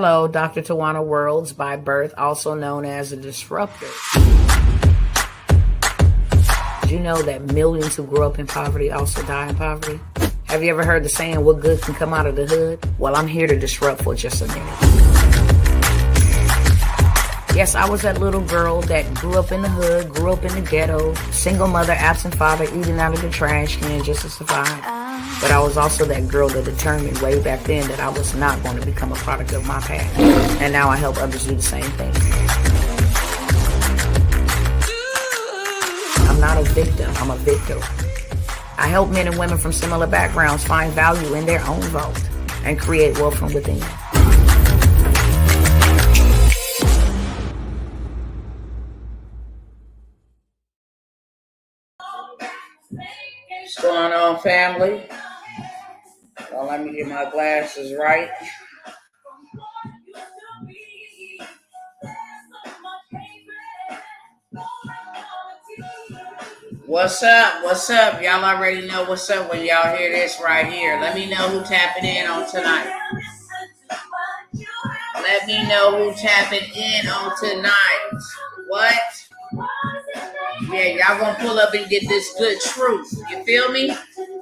Hello, Dr. Tawanna Worlds by birth, also known as a disruptor. Did you know that millions who grew up in poverty also die in poverty? Have you ever heard the saying, what good can come out of the hood? Well, I'm here to disrupt for just a minute. Yes, I was that little girl that grew up in the hood, grew up in the ghetto, single mother, absent father, eating out of the trash can just to survive. But I was also that girl that determined way back then that I was not going to become a product of my past. And now I help others do the same thing. I'm not a victim, I'm a victor. I help men and women from similar backgrounds find value in their own vault and create wealth from within. What's going on, family? Well, let me get my glasses right. What's up? What's up? Y'all already know what's up when y'all hear this right here. Let me know who tapping in on tonight. Let me know who tapping in on tonight. What? Yeah, y'all gonna pull up and get this good truth. You feel me?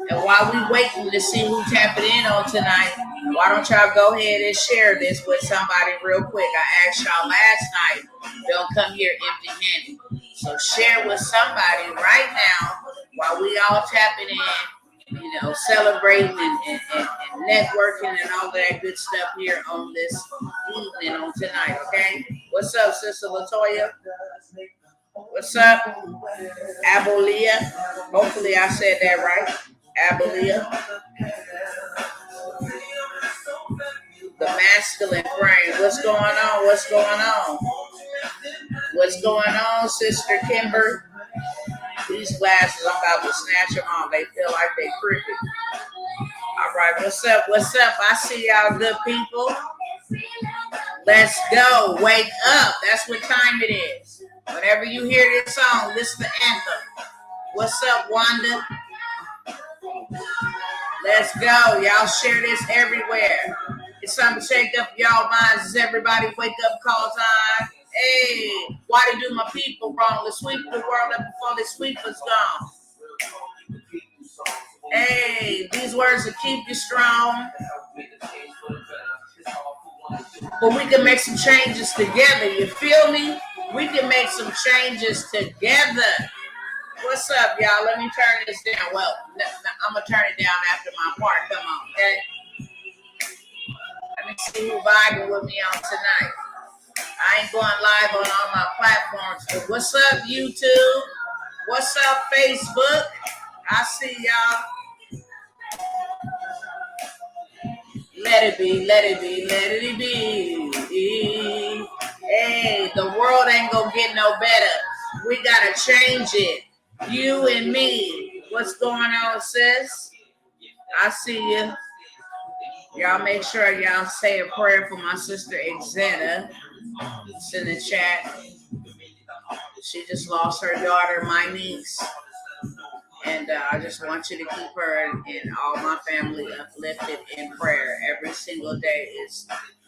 And while we waiting to see who tapping in on tonight, why don't y'all go ahead and share this with somebody real quick? I asked y'all last night, don't come here empty-handed. So share with somebody right now while we all tapping in, you know, celebrating and networking and all that good stuff here on this evening on tonight, okay? What's up, Sister Latoya? What's up, Abelia? Hopefully I said that right. Abelia. The masculine frame. What's going on? What's going on? What's going on, Sister Kimber? These glasses, I'm about to snatch them off. They feel like they crooked. All right, what's up? What's up? I see y'all good people. Let's go. Wake up. That's what time it is. Whenever you hear this song, this is the anthem. What's up, Wanda? Let's go. Y'all share this everywhere. It's something to shake up y'all minds. Is everybody wake up call time? Hey, why they do my people wrong? Let's sweep the world up before the sweeper's gone. Hey, these words will keep you strong. But we can make some changes together. You feel me? We can make some changes together. What's up, y'all? Let me turn this down. Well, I'm going to turn it down after my part. Come on, okay? Let me see who vibing with me on tonight. I ain't going live on all my platforms. But what's up, YouTube? What's up, Facebook? I see y'all. Let it be, let it be, let it be. Hey, the world ain't gonna get no better. We gotta change it. You and me. What's going on, sis? I see you. Y'all make sure y'all say a prayer for my sister Exetta. It's in the chat. She just lost her daughter, my niece. And I just want you to keep her and all my family uplifted in prayer. Every single day is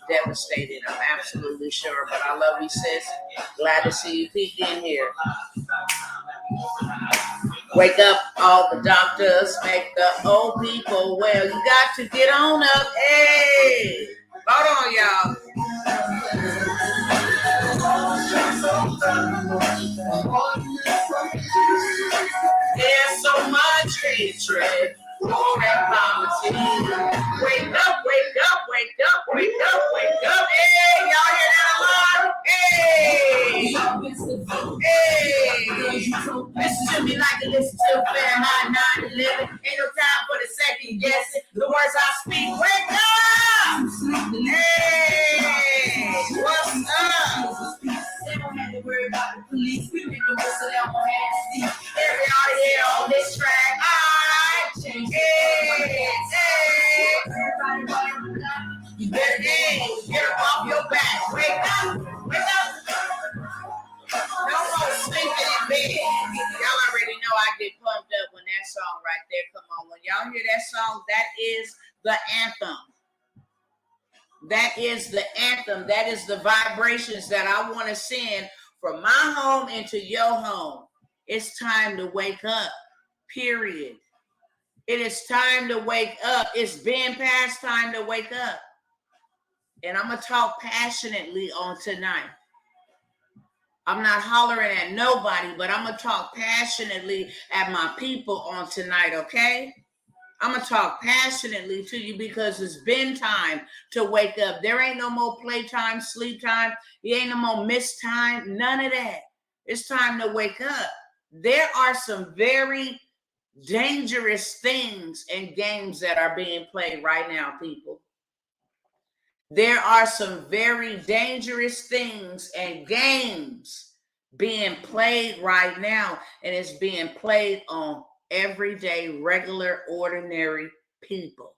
devastating, I'm absolutely sure. But I love you, sis. Glad to see you peek in here. Wake up all the doctors, make the old people well. You got to get on up. Hey, hold on, y'all. There's so much hatred, war and poverty. Wake up, wake up, wake up, wake up, wake up. Hey, y'all hear that alarm? Hey, hey. Listen to me like you listen to Fahrenheit 9/11. Ain't no time for the second guessing. The words I speak, wake up. Hey, what's up? They don't have to worry about the police. We make them whistle out on hands. Everybody here on this track. All right. Hey, hey. Everybody running the block. You better get up off your back. Wake up. Wake up. No more sleeping in bed. Y'all already know I get pumped up when that song right there come on. When y'all hear that song, that is the anthem. That is the anthem. That is the vibrations that I want to send from my home into your home. It's time to wake up, period. It is time to wake up. It's been past time to wake up. And I'm going to talk passionately on tonight. I'm not hollering at nobody, but I'm going to talk passionately at my people on tonight, okay? I'm going to talk passionately to you because it's been time to wake up. There ain't no more playtime, sleep time. There ain't no more missed time. None of that. It's time to wake up. There are some very dangerous things and games that are being played right now, people. There are some very dangerous things and games being played right now, and it's being played on everyday, regular, ordinary people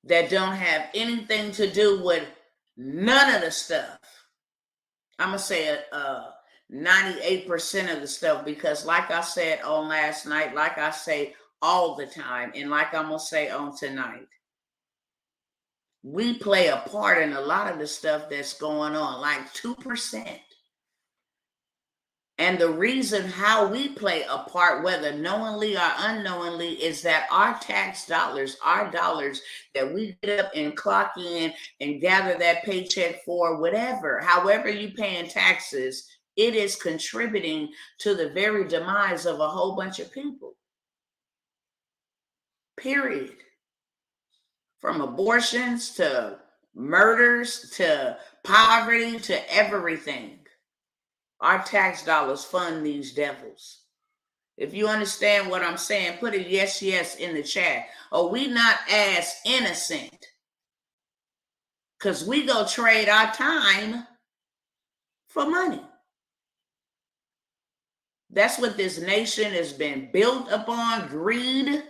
that don't have anything to do with none of the stuff. I'm going to say 98% of the stuff, because like I said on last night, like I say all the time, and like I'm going to say on tonight, we play a part in a lot of the stuff that's going on, like 2%. And the reason how we play a part, whether knowingly or unknowingly, is that our tax dollars, our dollars that we get up and clock in and gather that paycheck for, whatever, however you paying taxes, it is contributing to the very demise of a whole bunch of people. Period. From abortions to murders to poverty to everything. Our tax dollars fund these devils. If you understand what I'm saying, put a yes, yes in the chat. Or we not as innocent, because we go trade our time for money. That's what this nation has been built upon, greed,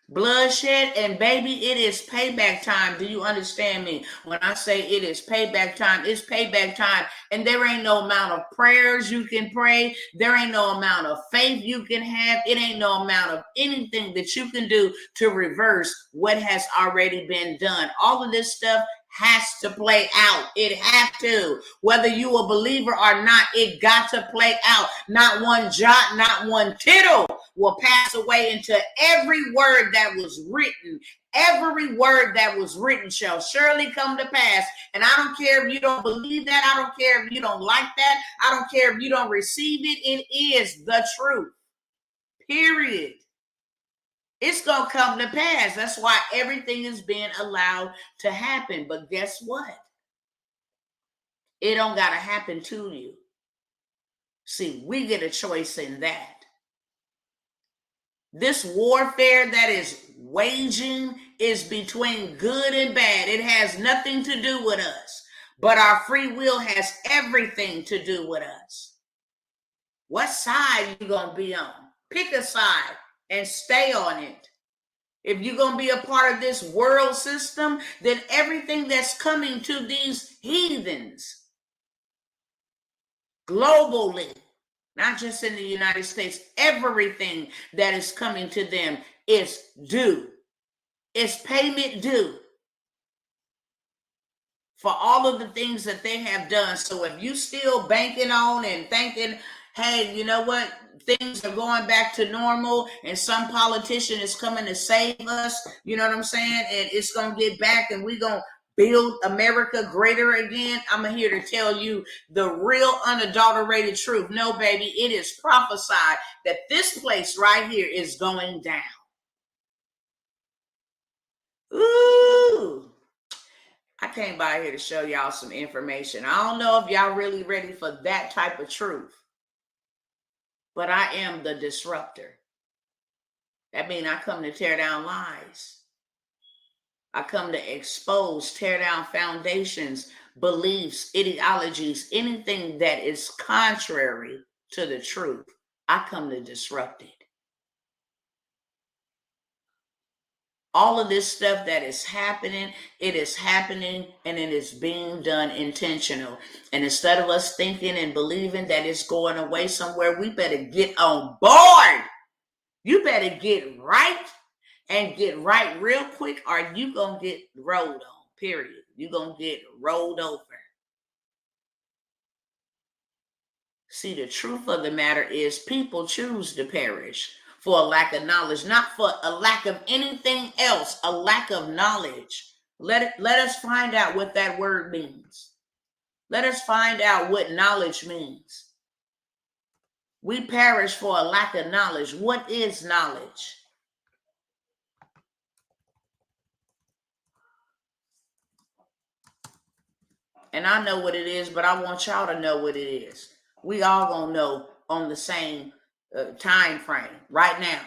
bloodshed, and baby, it is payback time. Do you understand me? When I say it is payback time, it's payback time. And there ain't no amount of prayers you can pray. There ain't no amount of faith you can have. It ain't no amount of anything that you can do to reverse what has already been done. All of this stuff has to play out. It has to. Whether you a believer or not, it got to play out. Not one jot, not one tittle will pass away until every word that was written, every word that was written shall surely come to pass. And I don't care if you don't believe that. I don't care if you don't like that. I don't care if you don't receive it. It is the truth. Period. It's going to come to pass. That's why everything is being allowed to happen. But guess what? It don't got to happen to you. See, we get a choice in that. This warfare that is waging is between good and bad. It has nothing to do with us. But our free will has everything to do with us. What side you going to be on? Pick a side and stay on it. If you're going to be a part of this world system, then everything that's coming to these heathens globally, not just in the United States, everything that is coming to them is due. It's payment due for all of the things that they have done. So if you still banking on and thinking, hey, you know what? Things are going back to normal and some politician is coming to save us. You know what I'm saying? And it's going to get back and we're going to build America greater again. I'm here to tell you the real unadulterated truth. No, baby, it is prophesied that this place right here is going down. Ooh. I came by here to show y'all some information. I don't know if y'all really ready for that type of truth. But I am the disruptor. That means I come to tear down lies. I come to expose, tear down foundations, beliefs, ideologies, anything that is contrary to the truth. I come to disrupt it. All of this stuff that is happening, it is happening and it is being done intentional. And instead of us thinking and believing that it's going away somewhere, we better get on board. You better get right. and get right real quick, or you gonna get rolled on, period. You gonna get rolled over. See, the truth of the matter is people choose to perish for a lack of knowledge, not for a lack of anything else, a lack of knowledge. Let us find out what that word means. Let us find out what knowledge means. We perish for a lack of knowledge. What is knowledge? And I know what it is, but I want y'all to know what it is. We all gonna know on the same time frame right now.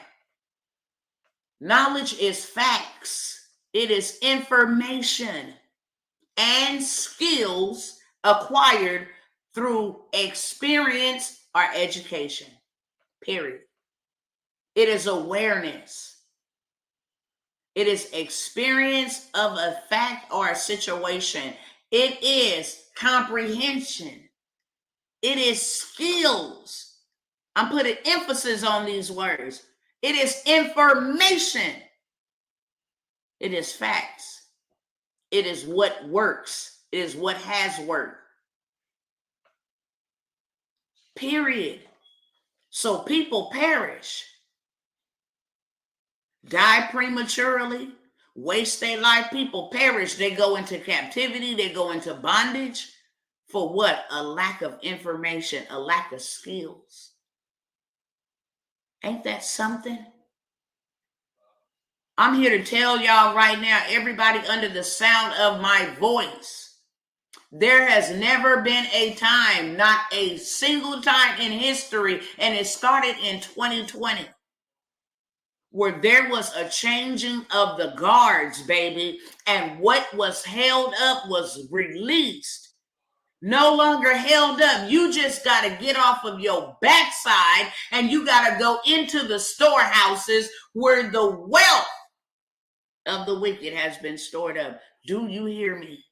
Knowledge is facts. It is information and skills acquired through experience or education, period. It is awareness. It is experience of a fact or a situation. It is comprehension. It is skills. I'm putting emphasis on these words. It is information. It is facts. It is what works. It is what has worked. Period. So people perish, die prematurely, waste their life. People perish. They go into captivity. They go into bondage. For what? A lack of information, a lack of skills. Ain't that something? I'm here to tell y'all right now, everybody under the sound of my voice, there has never been a time, not a single time in history, and it started in 2020, where there was a changing of the guards, baby, and what was held up was released. No longer held up. You just got to get off of your backside and you got to go into the storehouses where the wealth of the wicked has been stored up. Do you hear me?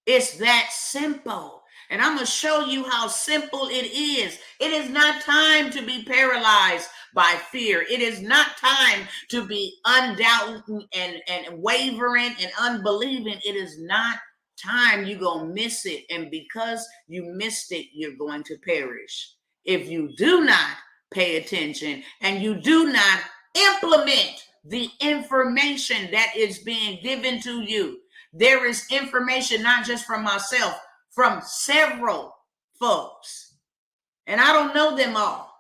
It's that simple. And I'm going to show you how simple it is. It is not time to be paralyzed by fear. It is not time to be undoubting and wavering and unbelieving. It is not time. You're going to miss it. And because you missed it, you're going to perish. If you do not pay attention and you do not implement the information that is being given to you. There is information, not just from myself, from several folks. And I don't know them all.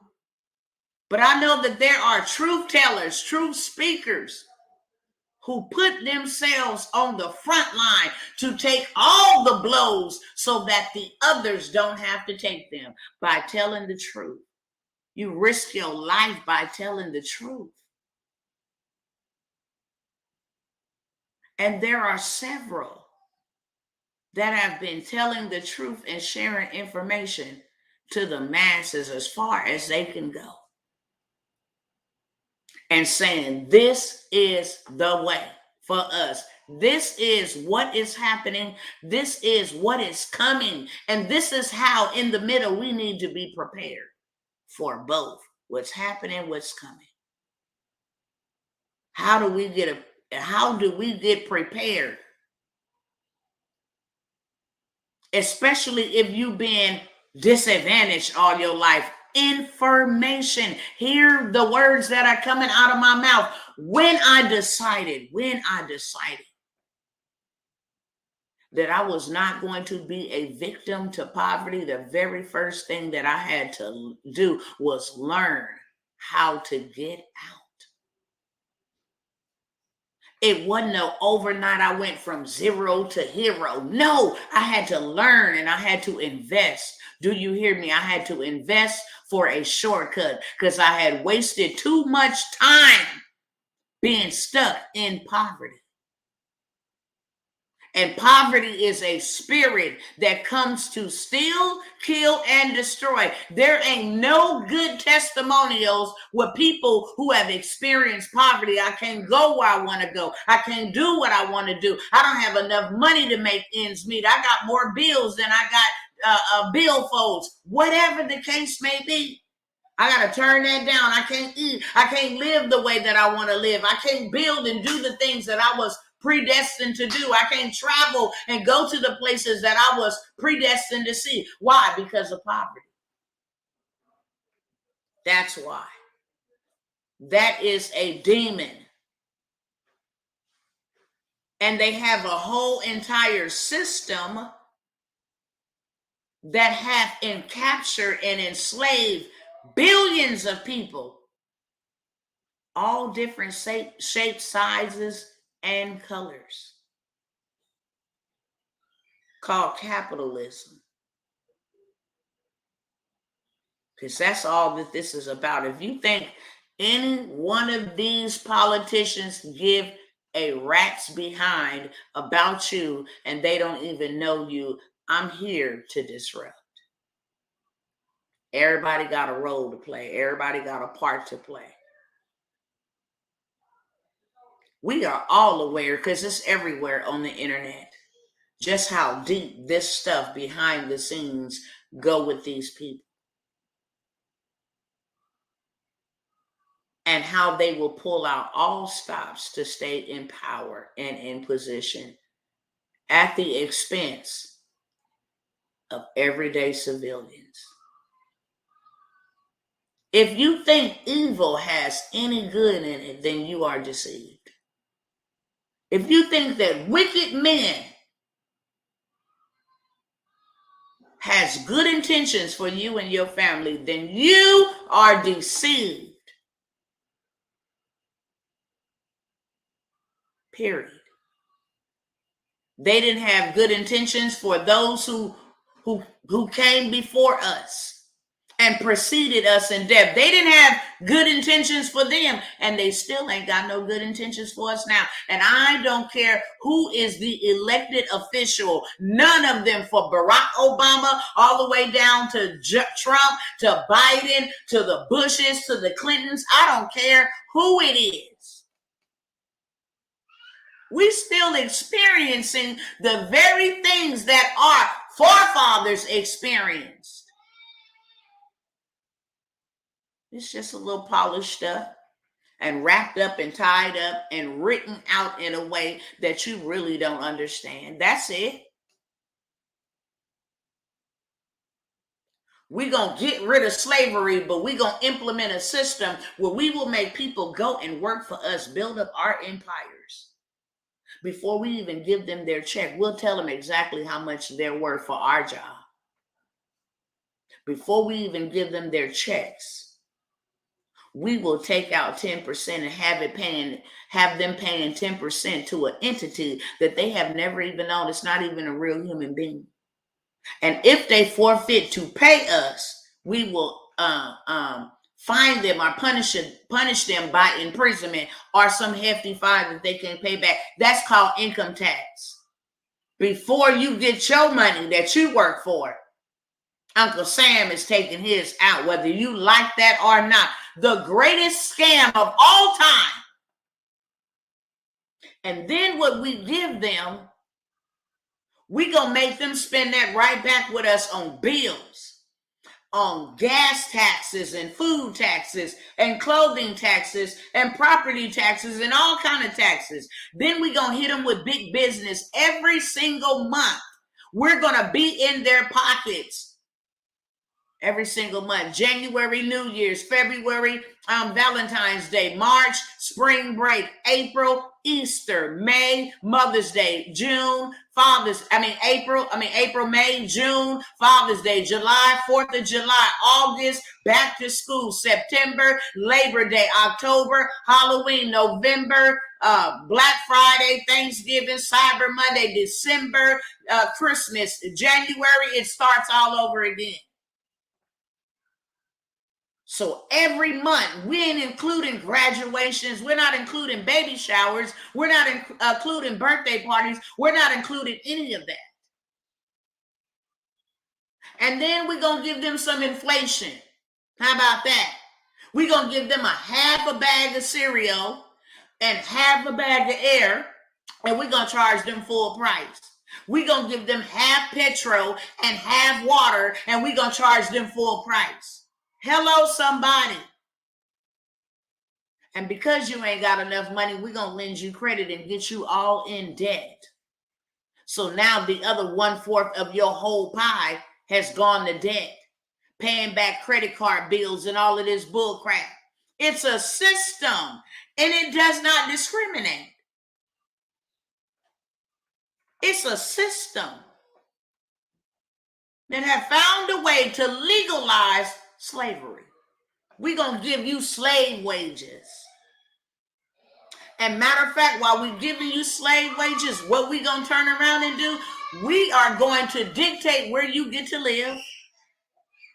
But I know that there are truth tellers, truth speakers who put themselves on the front line to take all the blows so that the others don't have to take them by telling the truth. You risk your life by telling the truth. And there are several that have been telling the truth and sharing information to the masses as far as they can go. And saying, this is the way for us. This is what is happening. This is what is coming. And this is how in the middle we need to be prepared for both what's happening, what's coming. How do we get prepared? Especially if you've been disadvantaged all your life. Information. Hear the words that are coming out of my mouth. When I decided that I was not going to be a victim to poverty, the very first thing that I had to do was learn how to get out. It wasn't no overnight I went from zero to hero. No, I had to learn and I had to invest. Do you hear me? I had to invest for a shortcut because I had wasted too much time being stuck in poverty. And poverty is a spirit that comes to steal, kill, and destroy. There ain't no good testimonials with people who have experienced poverty. I can't go where I want to go. I can't do what I want to do. I don't have enough money to make ends meet. I got more bills than I got billfolds. Whatever the case may be. I got to turn that down. I can't eat. I can't live the way that I want to live. I can't build and do the things that I was predestined to do. I can't travel and go to the places that I was predestined to see. Why? Because of poverty. That's why. That is a demon. And they have a whole entire system that have captured and enslaved billions of people, all different shapes, sizes, and colors, called capitalism. Because that's all that this is about. If you think any one of these politicians give a rat's behind about you and they don't even know you, I'm here to disrupt. Everybody got a role to play. Everybody got a part to play. We are all aware, because it's everywhere on the internet, just how deep this stuff behind the scenes go with these people. And how they will pull out all stops to stay in power and in position at the expense of everyday civilians. If you think evil has any good in it, then you are deceived. If you think that wicked men has good intentions for you and your family, then you are deceived. Period. They didn't have good intentions for those who came before us and preceded us in death. They didn't have good intentions for them, and they still ain't got no good intentions for us now. And I don't care who is the elected official, none of them, for Barack Obama all the way down to Trump, to Biden, to the Bushes, to the Clintons. I don't care who it is. We're still experiencing the very things that our forefathers experienced. It's just a little polished up and wrapped up and tied up and written out in a way that you really don't understand. That's it. We're going to get rid of slavery, but we're going to implement a system where we will make people go and work for us, build up our empires. Before we even give them their check, we'll tell them exactly how much they're worth for our job. Before we even give them their checks, we will take out 10% and have them paying 10% to an entity that they have never even known. It's not even a real human being. And if they forfeit to pay us, we will fine them or punish them by imprisonment or some hefty fine that they can pay back. That's called income tax. Before you get your money that you work for, Uncle Sam is taking his out, whether you like that or not. The greatest scam of all time. And then what we give them, we gonna make them spend that right back with us on bills, on gas taxes and food taxes and clothing taxes and property taxes and all kind of taxes. Then we gonna hit them with big business every single month. We're gonna be in their pockets every single month. January, New Year's, February, Valentine's Day, March, spring break, April, Easter, May, Mother's Day, June, April, May, June, Father's Day, July, 4th of July, August, back to school, September, Labor Day, October, Halloween, November, Black Friday, Thanksgiving, Cyber Monday, December, Christmas, January, it starts all over again. So every month, we ain't including graduations. We're not including baby showers. We're not including birthday parties. We're not including any of that. And then we're going to give them some inflation. How about that? We're going to give them half a bag of cereal and half a bag of air, and we're going to charge them full price. We're going to give them half petrol and half water, and we're going to charge them full price. Hello, somebody. And because you ain't got enough money, we're going to lend you credit and get you all in debt. So now the other 1/4 of your whole pie has gone to debt, paying back credit card bills and all of this bull crap. It's a system, and it does not discriminate. It's a system that have found a way to legalize slavery. We're going to give you slave wages. And matter of fact, while we're giving you slave wages, what we going to turn around and do, we are going to dictate where you get to live.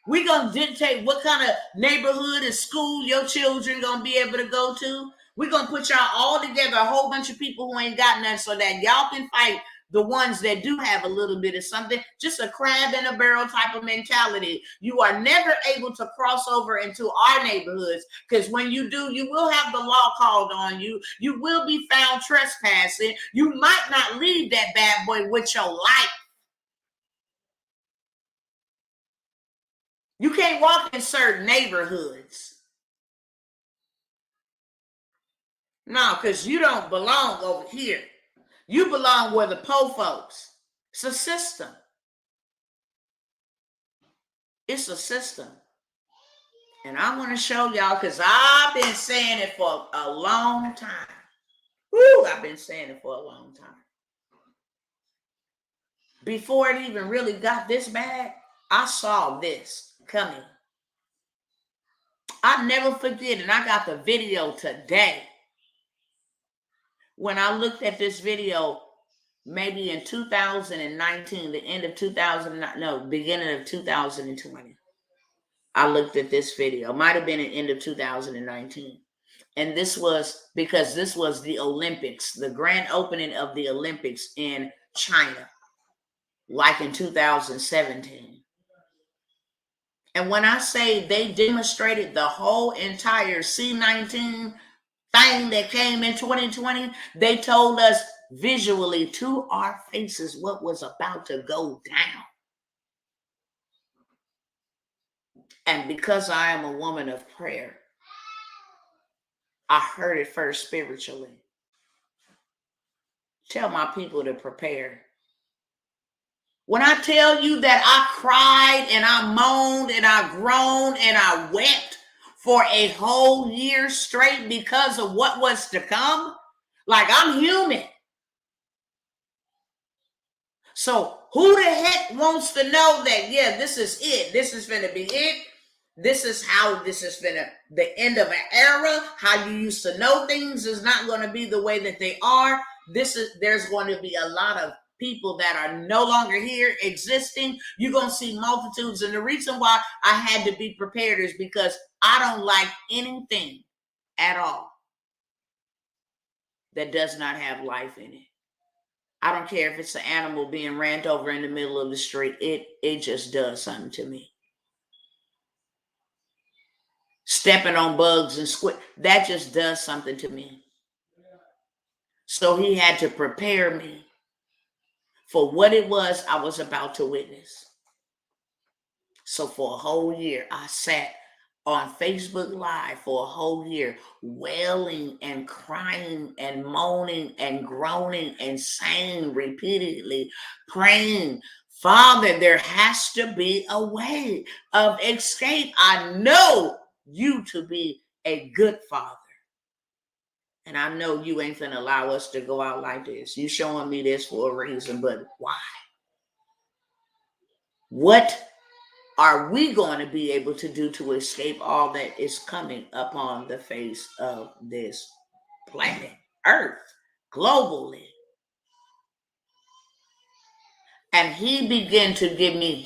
We're going to dictate what kind of neighborhood and school your children going to be able to go to. We're going to put y'all all together, a whole bunch of people who ain't got nothing, so that y'all can fight the ones that do have a little bit of something. Just a crab in a barrel type of mentality. You are never able to cross over into our neighborhoods, because when you do, you will have the law called on you. You will be found trespassing. You might not leave that bad boy with your life. You can't walk in certain neighborhoods. No, because you don't belong over here. You belong where the po folks. It's a system. It's a system. And I want to show y'all, because I've been saying it for a long time. Woo, I've been saying it for a long time. Before it even really got this bad, I saw this coming. I never forget, and I got the video today. When I looked at this video, maybe in 2019, the end of beginning of 2020, I looked at this video. Might have been the end of 2019. And this was because this was the Olympics, the grand opening of the Olympics in China, like in 2017. And when I say they demonstrated the whole entire C-19 thing that came in 2020, they told us visually to our faces what was about to go down. And because I am a woman of prayer, I heard it first spiritually. Tell my people to prepare. When I tell you that I cried and I moaned and I groaned and I wept for a whole year straight because of what was to come, like, I'm human. So who the heck wants to know that, yeah, this is it. This is going to be it. This is how this is going to, the end of an era. How you used to know things is not going to be the way that they are. There's going to be a lot of people that are no longer here existing. You're going to see multitudes. And the reason why I had to be prepared is because I don't like anything at all that does not have life in it. I don't care if it's an animal being ran over in the middle of the street. It just does something to me. Stepping on bugs and squid, that just does something to me. So he had to prepare me for what it was I was about to witness. So for a whole year, I sat on Facebook Live for a whole year, wailing and crying and moaning and groaning and saying repeatedly, praying, Father, there has to be a way of escape. I know you to be a good Father. And I know you ain't finna allow us to go out like this. You showing me this for a reason, but why? What are we going to be able to do to escape all that is coming upon the face of this planet, Earth, globally? And he began to give me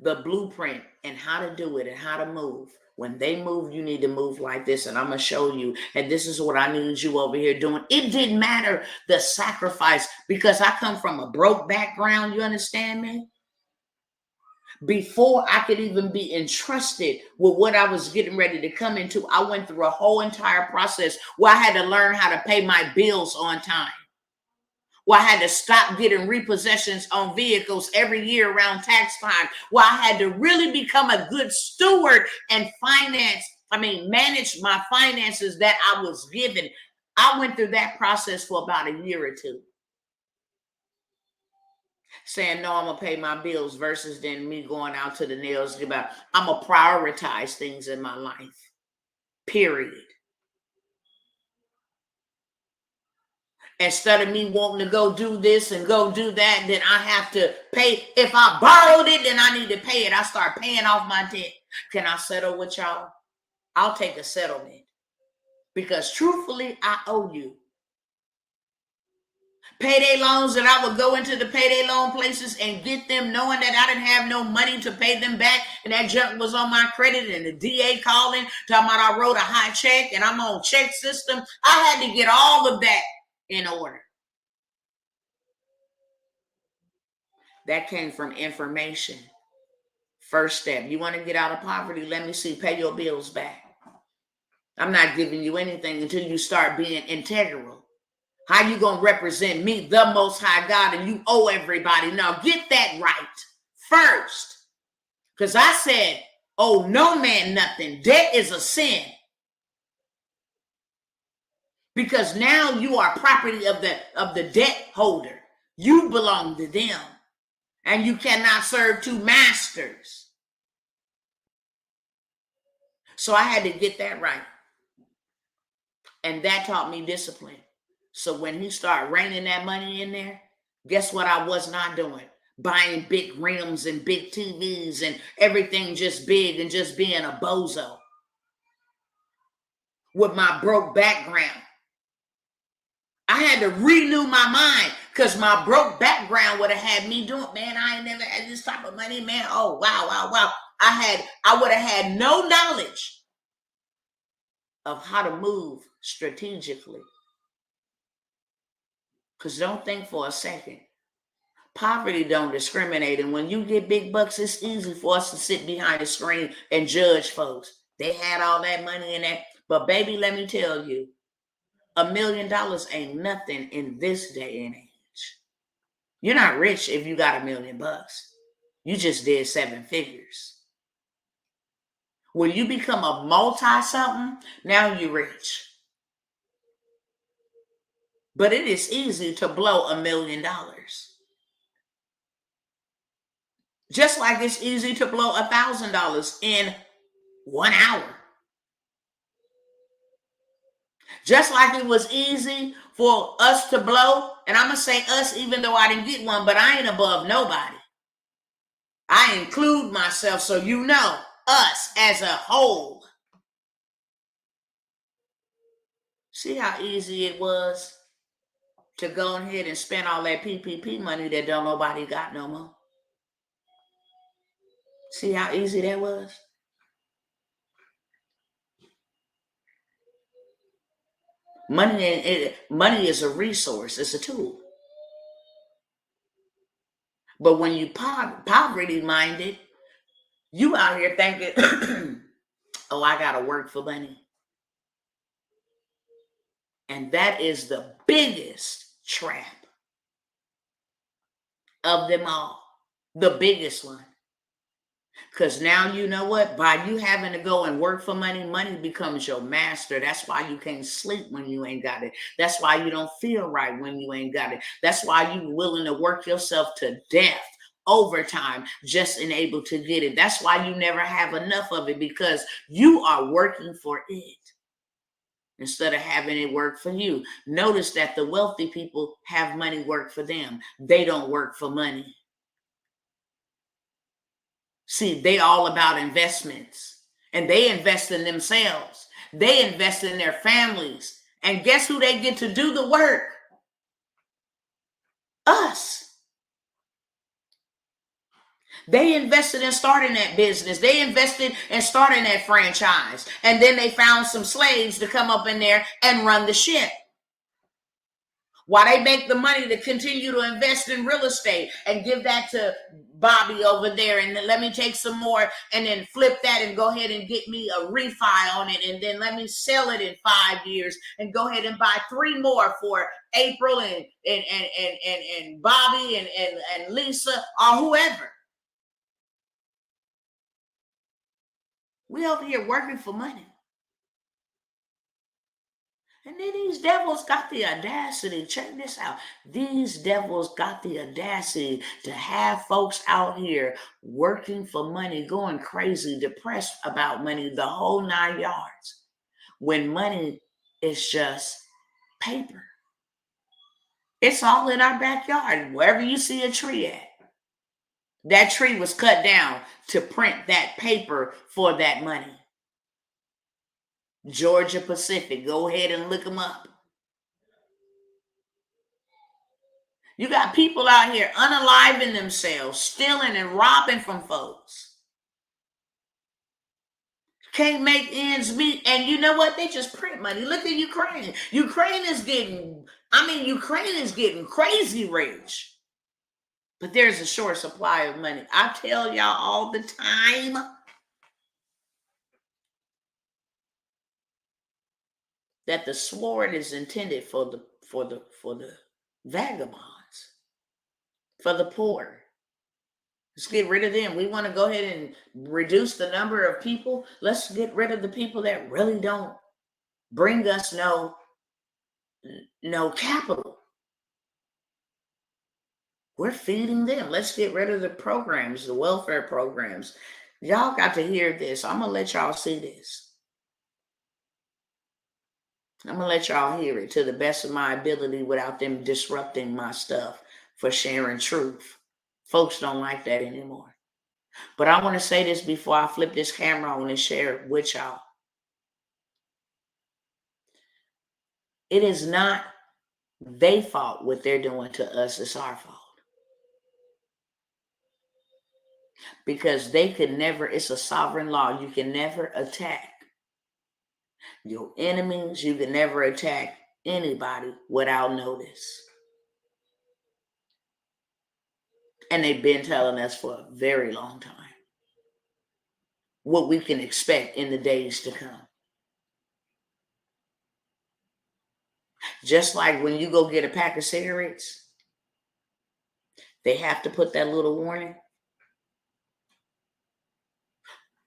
the blueprint and how to do it and how to move. When they move, you need to move like this. And I'm going to show you. And this is what I needed you over here doing. It didn't matter the sacrifice, because I come from a broke background. You understand me? Before I could even be entrusted with what I was getting ready to come into, I went through a whole entire process where I had to learn how to pay my bills on time. Where I had to stop getting repossessions on vehicles every year around tax time. Where I had to really become a good steward and manage my finances that I was given. I went through that process for about a year or two. Saying, no, I'm going to pay my bills versus then me going out to the nails. I'm going to prioritize things in my life. Period. Instead of me wanting to go do this and go do that, then I have to pay. If I borrowed it, then I need to pay it. I start paying off my debt. Can I settle with y'all? I'll take a settlement. Because truthfully, I owe you. Payday loans that I would go into the payday loan places and get them knowing that I didn't have no money to pay them back, and that junk was on my credit, and the DA calling, talking about I wrote a high check and I'm on check system. I had to get all of that in order. That came from information. First step, you want to get out of poverty? Let me see, pay your bills back. I'm not giving you anything until you start being integral. How you going to represent me, the Most High God, and you owe everybody? Now get that right first. Because I said, owe no man nothing. Debt is a sin. Because now you are property of the debt holder. You belong to them. And you cannot serve two masters. So I had to get that right. And that taught me discipline. So when he started raining that money in there, guess what I was not doing? Buying big rims and big TVs and everything just big and just being a bozo. With my broke background. I had to renew my mind because my broke background would have had me doing, man, I ain't never had this type of money, man. Oh, wow. I would have had no knowledge of how to move strategically. Because don't think for a second. Poverty don't discriminate. And when you get big bucks, it's easy for us to sit behind the screen and judge folks. They had all that money in that. But baby, let me tell you, $1 million ain't nothing in this day and age. You're not rich if you got $1 million. You just did 7 figures. When you become a multi-something, now you're rich. But it is easy to blow $1 million. Just like it's easy to blow $1,000 in 1 hour. Just like it was easy for us to blow, and I'm going to say us even though I didn't get one, but I ain't above nobody. I include myself so you know us as a whole. See how easy it was to go ahead and spend all that PPP money that don't nobody got no more. See how easy that was? Money is a resource. It's a tool. But when you poverty minded, you out here thinking, oh, I got to work for money. And that is the biggest trap of them all. The biggest one. Because now you know what? By you having to go and work for money, money becomes your master. That's why you can't sleep when you ain't got it. That's why you don't feel right when you ain't got it. That's why you're willing to work yourself to death, overtime, just and able to get it. That's why you never have enough of it, because you are working for it instead of having it work for you. Notice that the wealthy people have money work for them. They don't work for money. See, they all about investments, and they invest in themselves. They invest in their families. And guess who they get to do the work? Us. They invested in starting that business. They invested in starting that franchise. And then they found some slaves to come up in there and run the ship. While they make the money to continue to invest in real estate and give that to Bobby over there, and let me take some more and then flip that and go ahead and get me a refi on it, and then let me sell it in 5 years and go ahead and buy 3 more for April and Bobby and Lisa or whoever. We over here working for money. And then these devils got the audacity, check this out. These devils got the audacity to have folks out here working for money, going crazy, depressed about money, the whole 9 yards, when money is just paper. It's all in our backyard, wherever you see a tree at. That tree was cut down to print that paper for that money. Georgia Pacific, go ahead and look them up. You got people out here unaliving themselves, stealing and robbing from folks. Can't make ends meet. And you know what? They just print money. Look at Ukraine. Ukraine is getting crazy rich. But there's a short supply of money. I tell y'all all the time. That the sword is intended for the vagabonds, for the poor. Let's get rid of them. We want to go ahead and reduce the number of people. Let's get rid of the people that really don't bring us no capital. We're feeding them. Let's get rid of the programs, the welfare programs. Y'all got to hear this. I'm going to let y'all see this. I'm going to let y'all hear it to the best of my ability without them disrupting my stuff for sharing truth. Folks don't like that anymore. But I want to say this before I flip this camera on and share it with y'all. It is not their fault what they're doing to us. It's our fault. Because they could never, it's a sovereign law. You can never attack your enemies. You can never attack anybody without notice. And they've been telling us for a very long time what we can expect in the days to come. Just like when you go get a pack of cigarettes, they have to put that little warning.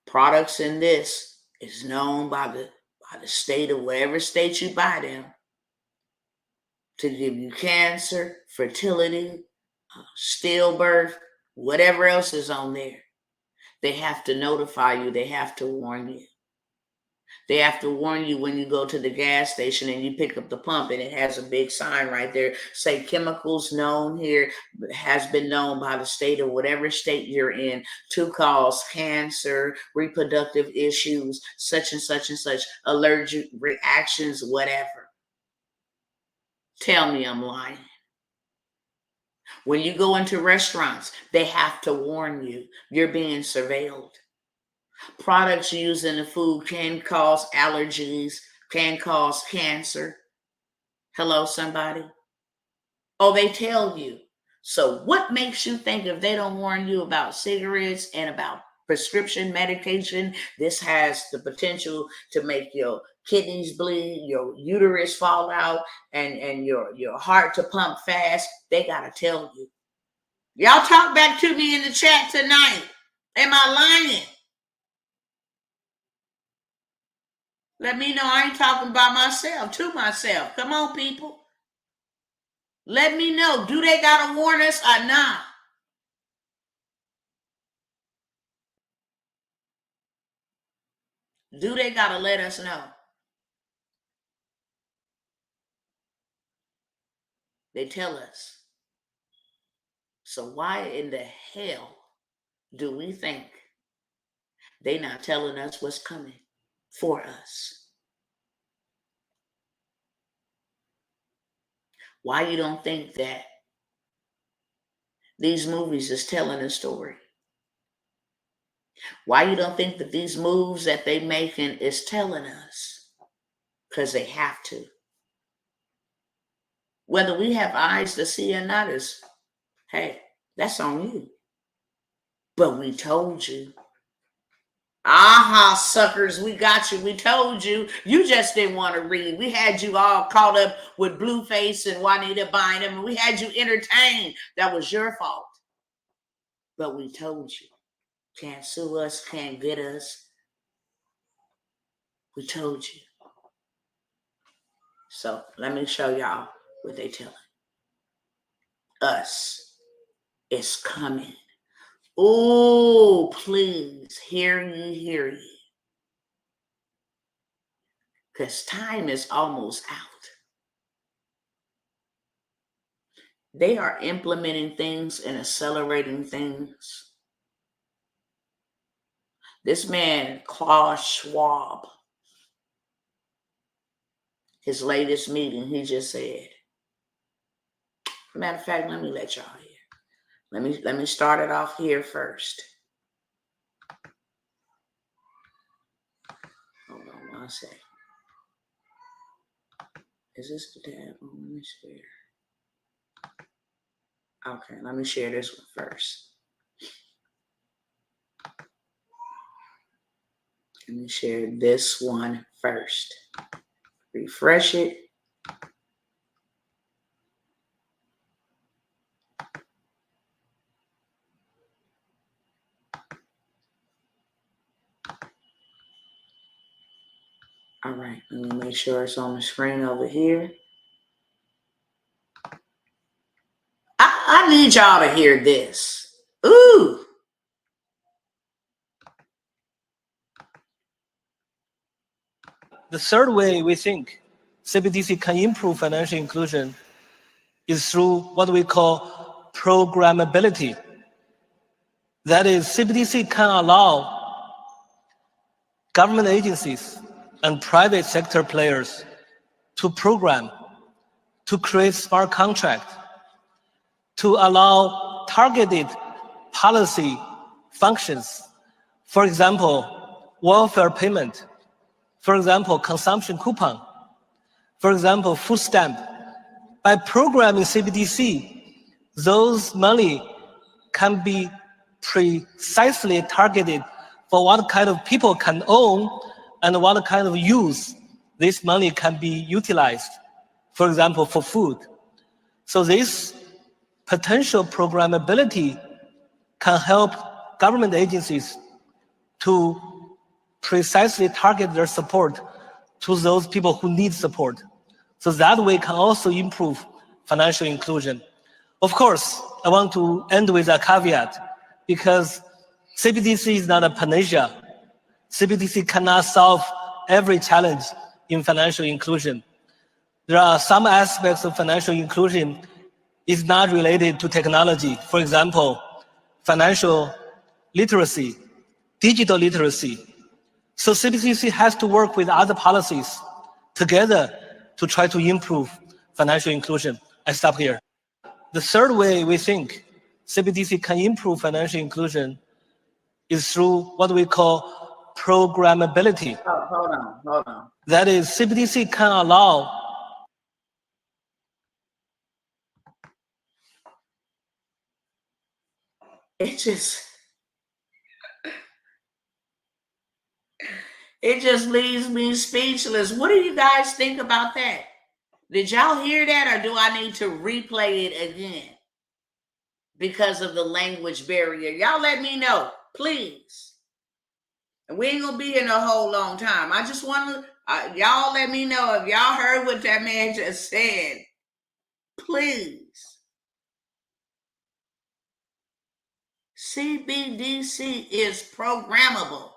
Products in this is known by the state of whatever state you buy them to give you cancer, fertility, stillbirth, whatever else is on there. They have to notify you. They have to warn you. They have to warn you when you go to the gas station and you pick up the pump and it has a big sign right there, say chemicals known here, has been known by the state of whatever state you're in to cause cancer, reproductive issues, such and such and such, allergic reactions, whatever. Tell me I'm lying. When you go into restaurants, they have to warn you. You're being surveilled. Products used in the food can cause allergies, can cause cancer. Hello, somebody? Oh, they tell you. So what makes you think if they don't warn you about cigarettes and about prescription medication, this has the potential to make your kidneys bleed, your uterus fall out, and your heart to pump fast? They got to tell you. Y'all talk back to me in the chat tonight. Am I lying? Let me know I ain't talking by myself, to myself. Come on, people. Let me know. Do they got to warn us or not? Do they got to let us know? They tell us. So why in the hell do we think they not telling us what's coming for us? Why you don't think that these movies is telling a story? Why you don't think that these moves that they making is telling us? Because they have to. Whether we have eyes to see or not is, hey, that's on you. But we told you. Aha, suckers, we got you. We told you. You just didn't want to read. We had you all caught up with Blueface and Juanita Bynum, and we had you entertained. That was your fault. But we told you. Can't sue us, can't get us. We told you. So let me show y'all what they telling us. It's coming. Oh, please, hear ye. Because time is almost out. They are implementing things and accelerating things. This man, Klaus Schwab, his latest meeting, he just said, matter of fact, let me let y'all hear. Let me start it off here first. Hold on one second. Is this the tab? Oh, let me share. Okay, let me share this one first. Let me share this one first. Refresh it. All right, let me make sure it's on the screen over here. I need y'all to hear this. Ooh. The third way we think CBDC can improve financial inclusion is through what we call programmability. That is, CBDC can allow government agencies and private sector players to program, to create smart contracts, to allow targeted policy functions. For example, welfare payment. For example, consumption coupon. For example, food stamp. By programming CBDC, those money can be precisely targeted for what kind of people can own and what kind of use this money can be utilized. For example, for food. So this potential programmability can help government agencies to precisely target their support to those people who need support. So that way can also improve financial inclusion. Of course, I want to end with a caveat, because CBDC is not a panacea. CBDC cannot solve every challenge in financial inclusion. There are some aspects of financial inclusion is not related to technology. For example, financial literacy, digital literacy. So CBDC has to work with other policies together to try to improve financial inclusion. I stop here. The third way we think CBDC can improve financial inclusion is through what we call programmability. Oh, hold on. That is, CBDC can allow It just leaves me speechless. What do you guys think about that? Did y'all hear that, or do I need to replay it again because of the language barrier? Y'all let me know, please. And we ain't gonna be in a whole long time. I just want to, y'all let me know if y'all heard what that man just said. Please. CBDC is programmable.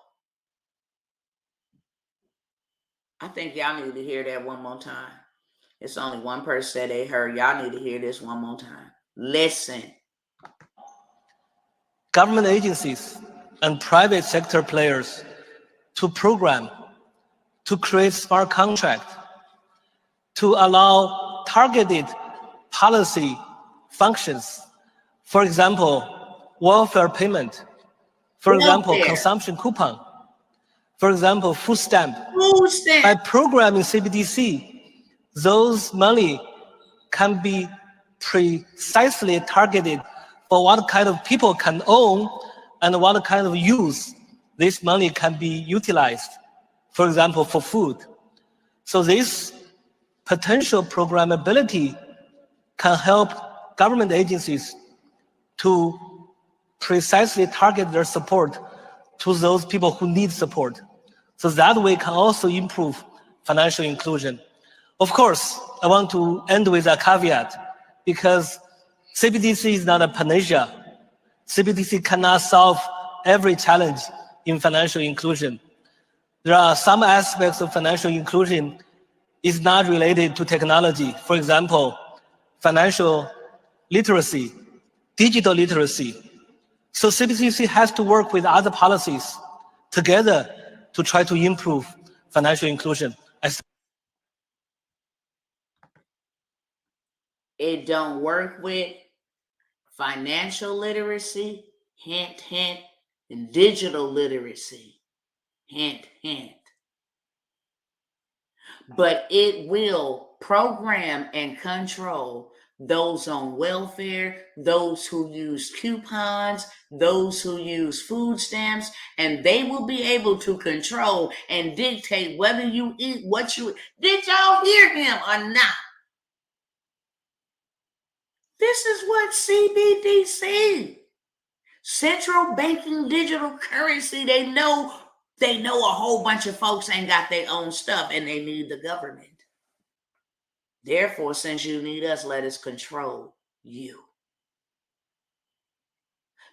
I think y'all need to hear that one more time. It's only one person that they heard. Y'all need to hear this one more time. Listen. Government agencies and private sector players to program, to create smart contracts, to allow targeted policy functions. For example, welfare payment. For example, consumption coupon. For example, food stamp. By programming CBDC, those money can be precisely targeted for what kind of people can own and what kind of use this money can be utilized, for example, for food. So this potential programmability can help government agencies to precisely target their support to those people who need support. So that way can also improve financial inclusion. Of course, I want to end with a caveat, because CBDC is not a panacea. CBDC cannot solve every challenge in financial inclusion. There are some aspects of financial inclusion is not related to technology. For example, financial literacy, digital literacy. So CBDC has to work with other policies together to try to improve financial inclusion. It don't work with financial literacy, hint, hint, and digital literacy, hint, hint. But it will program and control those on welfare, those who use coupons, those who use food stamps, and they will be able to control and dictate whether you eat what you. Did y'all hear him or not? This is what CBDC, central banking digital currency, they know a whole bunch of folks ain't got their own stuff and they need the government. Therefore, since you need us, let us control you.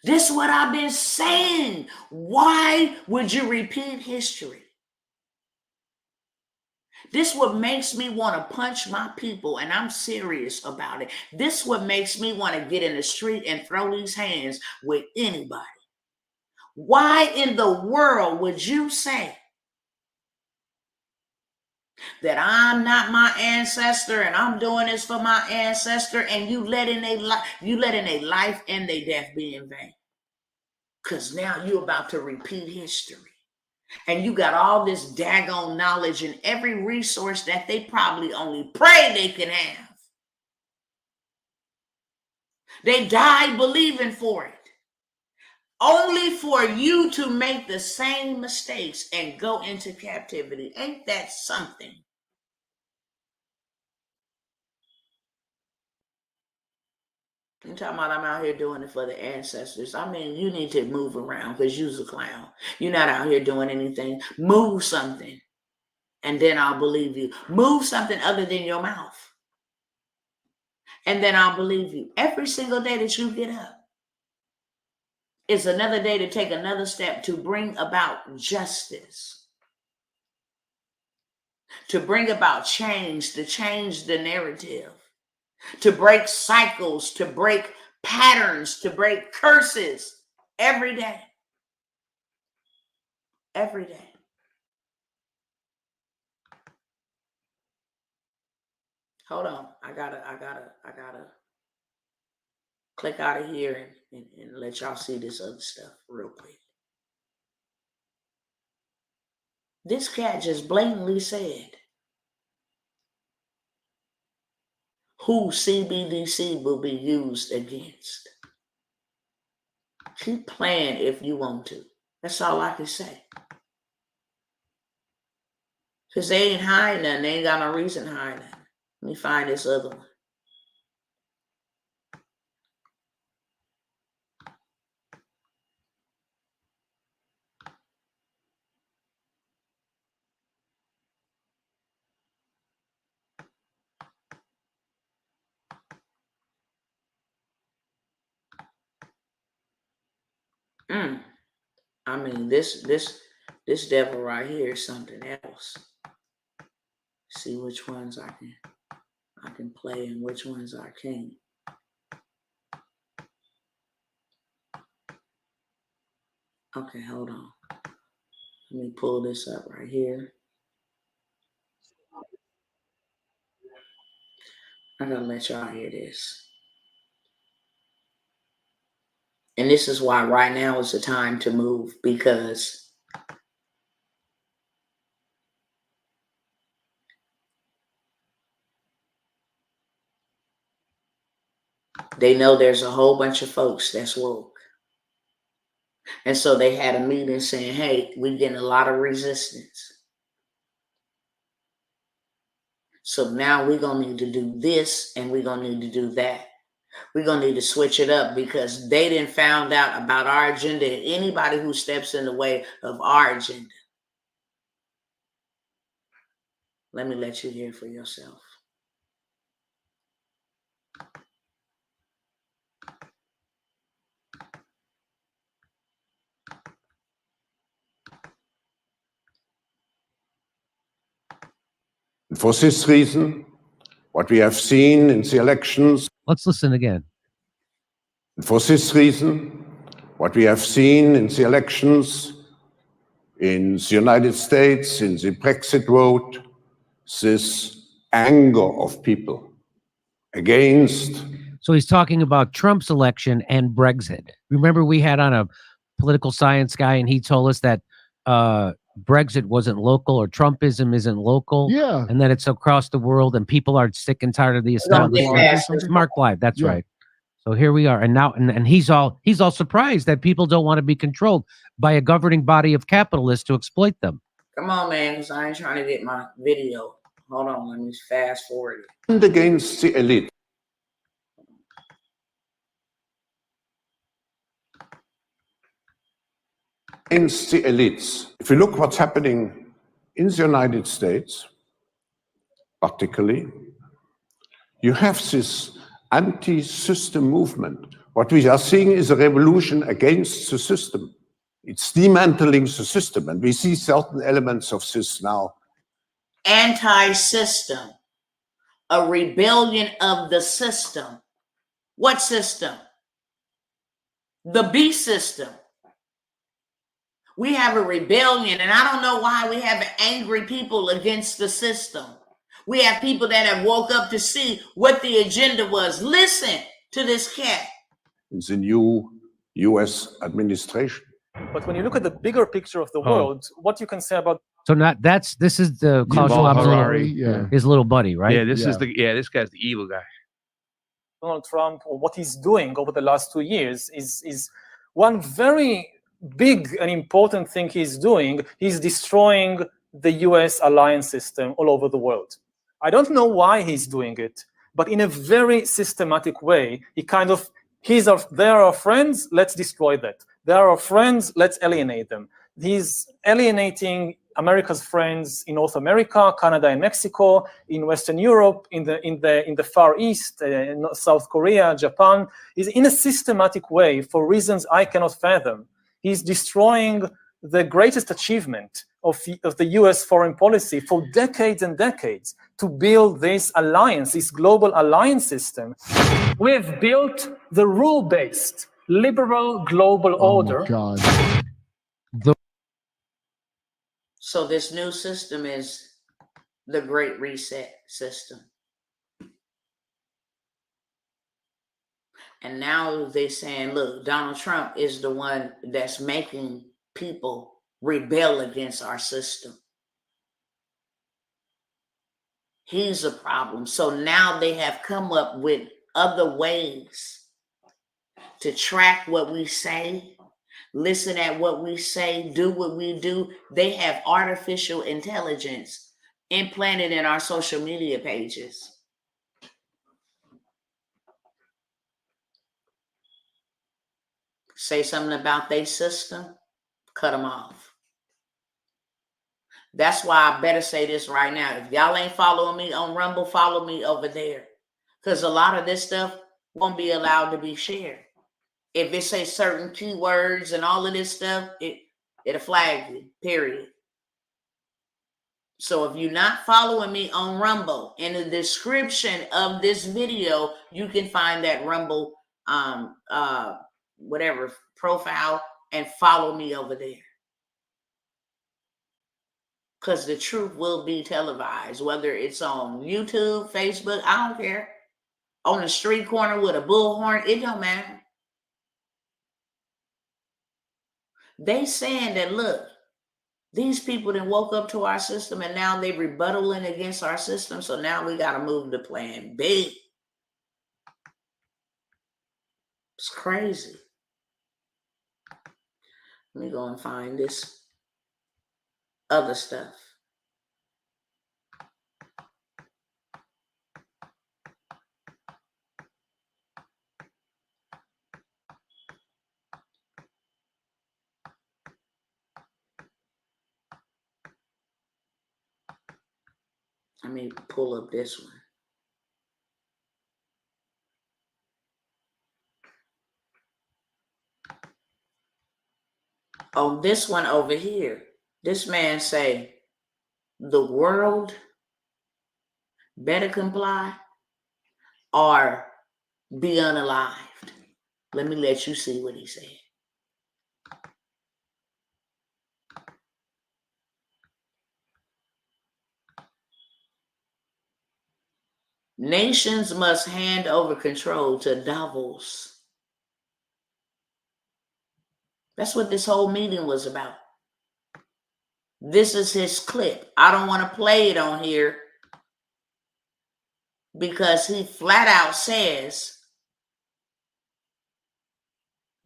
This is what I've been saying. Why would you repeat history? This what makes me want to punch my people, and I'm serious about it. This what makes me want to get in the street and throw these hands with anybody. Why in the world would you say that I'm not my ancestor and I'm doing this for my ancestor, and you letting a life and their death be in vain? Because now you're about to repeat history. And you got all this daggone knowledge and every resource that they probably only pray they can have. They died believing for it, only for you to make the same mistakes and go into captivity. Ain't that something? I'm talking about I'm out here doing it for the ancestors. I mean, you need to move around because you's a clown. You're not out here doing anything. Move something, and then I'll believe you. Move something other than your mouth, and then I'll believe you. Every single day that you get up is another day to take another step to bring about justice, to bring about change, to change the narrative, to break cycles, to break patterns, to break curses every day. Every day. Hold on. I gotta click out of here and let y'all see this other stuff real quick. This cat just blatantly said who CBDC will be used against. Keep playing if you want to. That's all I can say. Because they ain't hiding nothing. They ain't got no reason to hide nothing. Let me find this other one. I mean, this devil right here is something else. See which ones I can play and which ones I can't. Okay, hold on. Let me pull this up right here. I gotta let y'all hear this. And this is why right now is the time to move, because they know there's a whole bunch of folks that's woke. And so they had a meeting saying, hey, we're getting a lot of resistance. So now we're going to need to do this and we're going to need to do that. We're going to need to switch it up because they didn't find out about our agenda. Anybody who steps in the way of our agenda. Let me let you hear for yourself. For this reason, what we have seen in the elections. Let's listen again. For this reason, what we have seen in the elections in the United States, in the Brexit vote, this anger of people against. So he's talking about Trump's election and Brexit. Remember, we had on a political science guy, and he told us that Brexit wasn't local, or Trumpism isn't local. Yeah. And that it's across the world, and people are sick and tired of the establishment. Mark Blythe, that's right. So here we are, and now, and he's all surprised that people don't want to be controlled by a governing body of capitalists to exploit them. Come on, man, because I ain't trying to get my video. Hold on, let me fast forward it. And against the elite. Against the elites. If you look what's happening in the United States, particularly, you have this anti-system movement. What we are seeing is a revolution against the system. It's dismantling the system, and we see certain elements of this now. Anti-system, a rebellion of the system. What system? The beast system. We have a rebellion, and I don't know why we have angry people against the system. We have people that have woke up to see what the agenda was. Listen to this cat. In the new US administration. But when you look at the bigger picture of the world, what you can say about So this is the Klaus Schwab's his little buddy, right? Yeah, this guy's the evil guy. Donald Trump, or what he's doing over the last 2 years, is one very big and important thing he's doing. He's destroying the US alliance system all over the world. I don't know why he's doing it, but in a very systematic way, they're our friends, let's destroy that. They're our friends, let's alienate them. He's alienating America's friends in North America, Canada and Mexico, in Western Europe, in the Far East, South Korea, Japan. Is in a systematic way for reasons I cannot fathom. He's destroying the greatest achievement of the US foreign policy for decades and decades to build this alliance, this global alliance system. We've built the rule-based liberal global order. God. So this new system is the Great Reset system. And now they're saying, look, Donald Trump is the one that's making people rebel against our system. He's a problem. So now they have come up with other ways to track what we say, listen at what we say, do what we do. They have artificial intelligence implanted in our social media pages. Say something about their system, cut them off. That's why I better say this right now. If y'all ain't following me on Rumble, follow me over there. Because a lot of this stuff won't be allowed to be shared. If it say certain keywords and all of this stuff, it'll flag you, period. So if you're not following me on Rumble, in the description of this video, you can find that Rumble whatever profile and follow me over there. Because the truth will be televised, whether it's on YouTube, Facebook, I don't care. On the street corner with a bullhorn, it don't matter. They saying that, look, these people that woke up to our system and now they rebuttaling against our system. So now we got to move to plan B. It's crazy. Let me go and find this other stuff. Let me pull up this one. Oh, this one over here. This man say, the world better comply or be unalived. Let me let you see what he said. Nations must hand over control to Davos. That's what this whole meeting was about. This is his clip. I don't want to play it on here because he flat out says,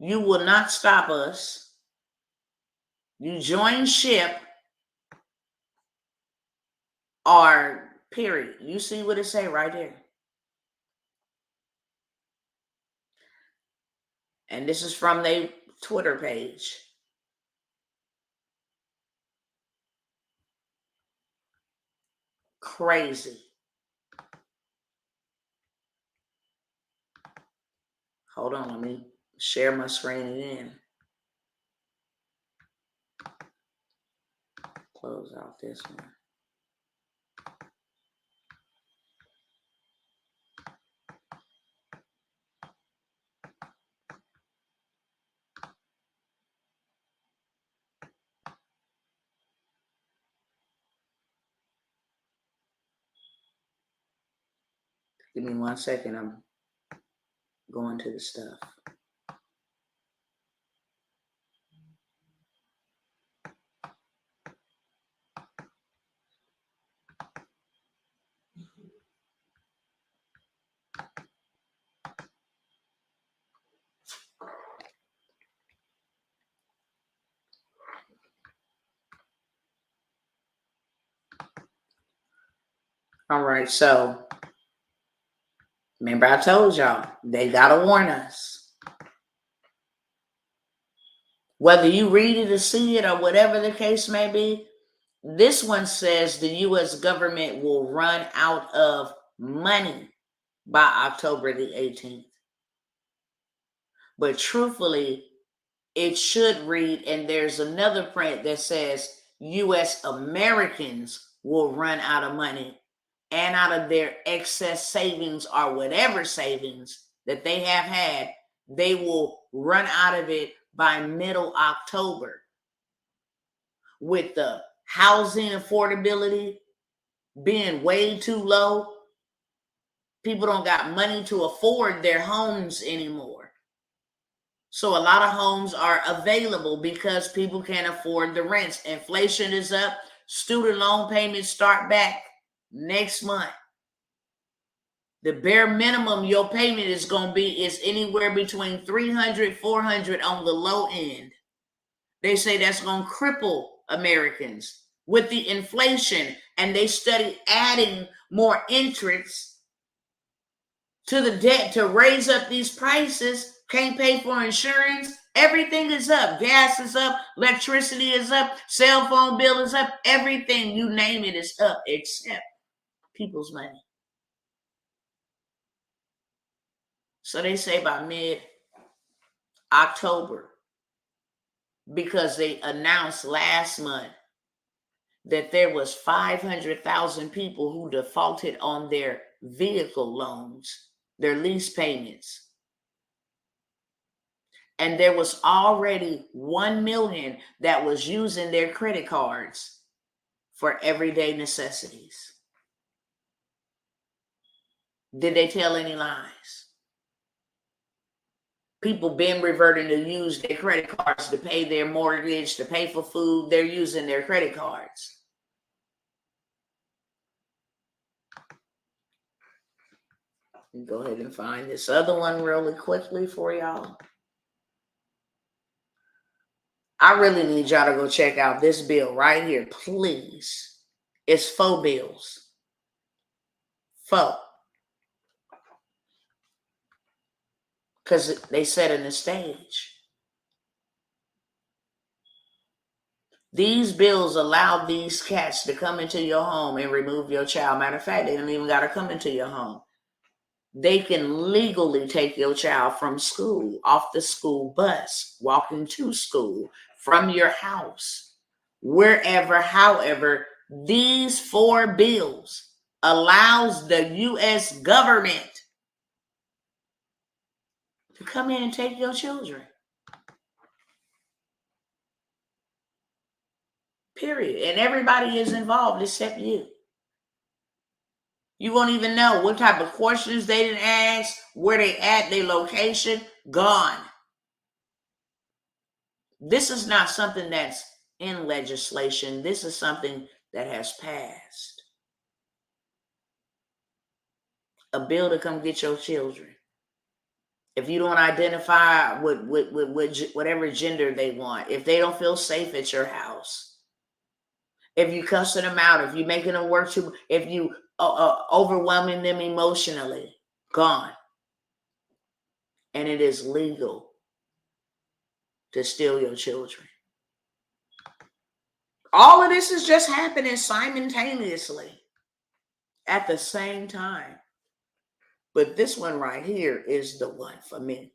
you will not stop us. You join ship or period. You see what it say right there. And this is from their Twitter page. Crazy. Hold on, let me share my screen again. Close out this one. Give me 1 second. I'm going to the stuff. All right, so remember I told y'all, they got to warn us. Whether you read it or see it or whatever the case may be, this one says the U.S. government will run out of money by October the 18th. But truthfully, it should read, and there's another print that says U.S. Americans will run out of money and out of their excess savings or whatever savings that they have had, they will run out of it by middle October. With the housing affordability being way too low, people don't got money to afford their homes anymore. So a lot of homes are available because people can't afford the rents. Inflation is up. Student loan payments start back next month. The bare minimum your payment is going to be is anywhere between $300, $400 on the low end. They say that's going to cripple Americans with the inflation, and they study adding more interest to the debt to raise up these prices. Can't pay for insurance. Everything is up. Gas is up. Electricity is up. Cell phone bill is up. Everything, you name it, is up except people's money. So they say by mid-October, because they announced last month that there was 500,000 people who defaulted on their vehicle loans, their lease payments. And there was already 1 million that was using their credit cards for everyday necessities. Did they tell any lies? People been reverting to use their credit cards to pay their mortgage, to pay for food. They're using their credit cards. Go ahead and find this other one really quickly for y'all. I really need y'all to go check out this bill right here, please. It's 4 bills. 4. Because they set in the stage. These bills allow these cats to come into your home and remove your child. Matter of fact, they don't even got to come into your home. They can legally take your child from school, off the school bus, walking to school, from your house, wherever. However, these 4 bills allows the U.S. government to come in and take your children. Period. And everybody is involved except you. You won't even know what type of questions they didn't ask, where they at, their location, gone. This is not something that's in legislation. This is something that has passed. A bill to come get your children. If you don't identify with whatever gender they want, if they don't feel safe at your house, if you cussing them out, if you making them work too, if you overwhelming them emotionally, gone. And it is legal to steal your children. All of this is just happening simultaneously at the same time. But this one right here is the one for me.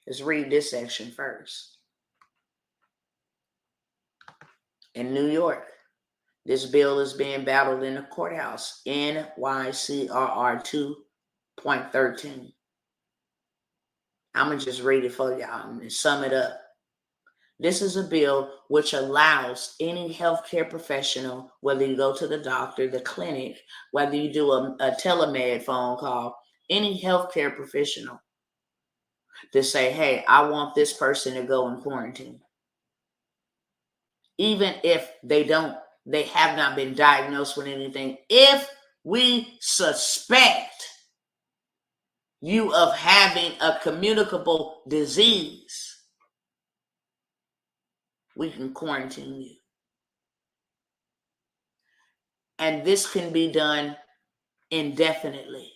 Let's read this section first. In New York, this bill is being battled in the courthouse, NYCRR 2.13. I'm going to just read it for y'all and sum it up. This is a bill which allows any healthcare professional, whether you go to the doctor, the clinic, whether you do a telemed phone call, any healthcare professional to say, hey, I want this person to go in quarantine. Even if they have not been diagnosed with anything. If we suspect you of having a communicable disease, we can quarantine you. And this can be done indefinitely,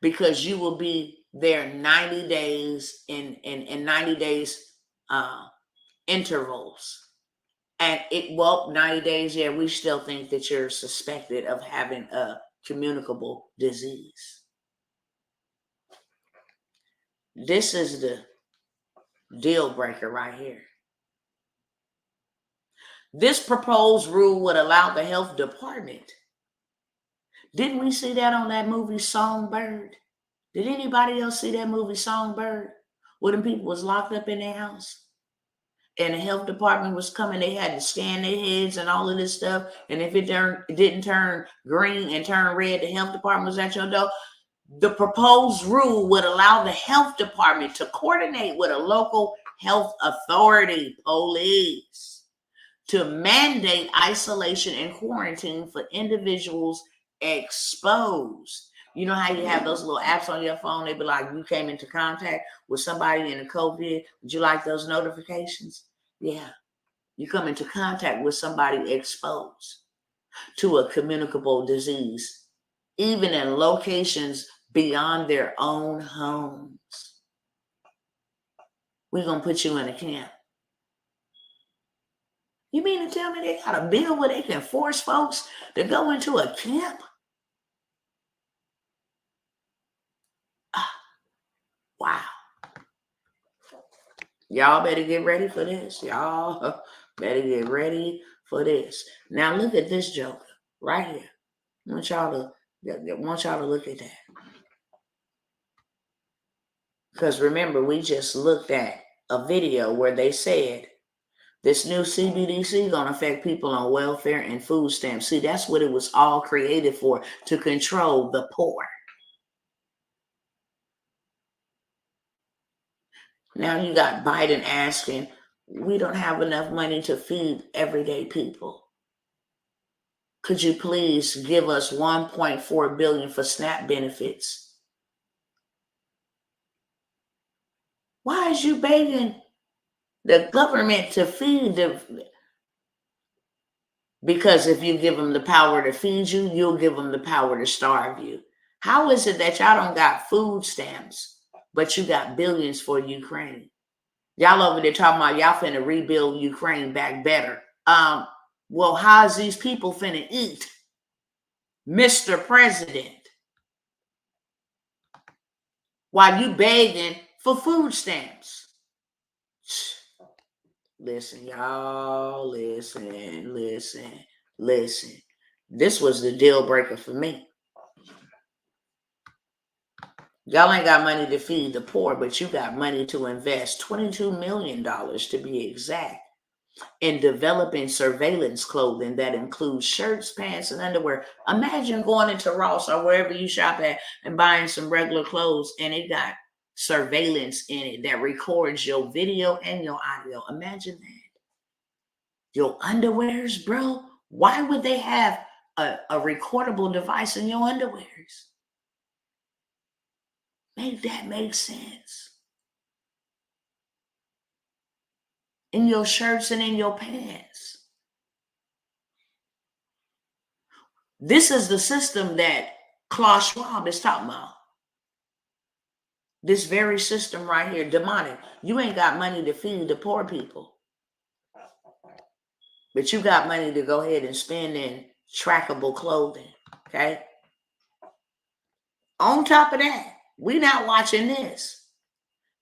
because you will be there 90 days in 90 days intervals. And 90 days, yeah, we still think that you're suspected of having a communicable disease. This is the deal breaker right here. This proposed rule would allow the health department. Didn't we see that on that movie Songbird? Did anybody else see that movie Songbird? Where them people was locked up in their house and the health department was coming, they had to scan their heads and all of this stuff. And if it didn't turn green and turn red, the health department was at your door. The proposed rule would allow the health department to coordinate with a local health authority, police, to mandate isolation and quarantine for individuals exposed. You know how you have those little apps on your phone? They be like, you came into contact with somebody in the COVID. Would you like those notifications? Yeah. You come into contact with somebody exposed to a communicable disease, even in locations beyond their own homes. We're going to put you in a camp. You mean to tell me they got a bill where they can force folks to go into a camp? Wow. Y'all better get ready for this. Y'all better get ready for this. Now look at this joker right here. I want y'all to look at that. Because remember, we just looked at a video where they said this new CBDC going to affect people on welfare and food stamps. See, that's what it was all created for, to control the poor. Now you got Biden asking, we don't have enough money to feed everyday people. Could you please give us $1.4 billion for SNAP benefits? Why is you begging the government to feed the? Because if you give them the power to feed you, you'll give them the power to starve you. How is it that y'all don't got food stamps, but you got billions for Ukraine? Y'all over there talking about y'all finna rebuild Ukraine back better. Well, how's these people finna eat, Mr. President? While you begging for food stamps. Listen, y'all, listen. This was the deal breaker for me. Y'all ain't got money to feed the poor, but you got money to invest $22 million to be exact in developing surveillance clothing that includes shirts, pants, and underwear. Imagine going into Ross or wherever you shop at and buying some regular clothes and it got surveillance in it that records your video and your audio. Imagine that. Your underwears, bro. Why would they have a recordable device in your underwears? Make that make sense. In your shirts and in your pants. This is the system that Klaus Schwab is talking about. This very system right here, demonic. You ain't got money to feed the poor people. But you got money to go ahead and spend in trackable clothing. Okay? On top of that, we're not watching this.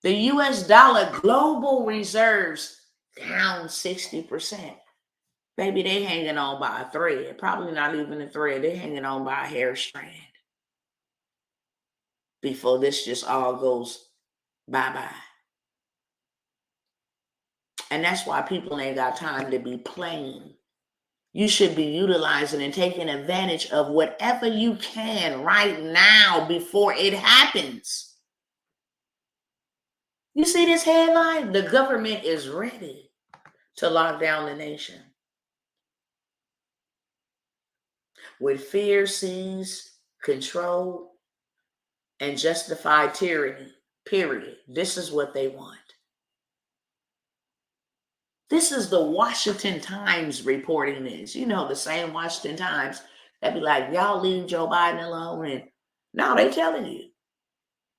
The US dollar global reserves down 60%. Baby, they hanging on by a thread. Probably not even a thread. They hanging on by a hair strand. Before this just all goes bye-bye. And that's why people ain't got time to be playing. You should be utilizing and taking advantage of whatever you can right now before it happens. You see this headline? The government is ready to lock down the nation. With fear, seize, control, and justified tyranny, period. This is what they want. This is the Washington Times reporting this. You know, the same Washington Times that be like, y'all leave Joe Biden alone. And now they telling you,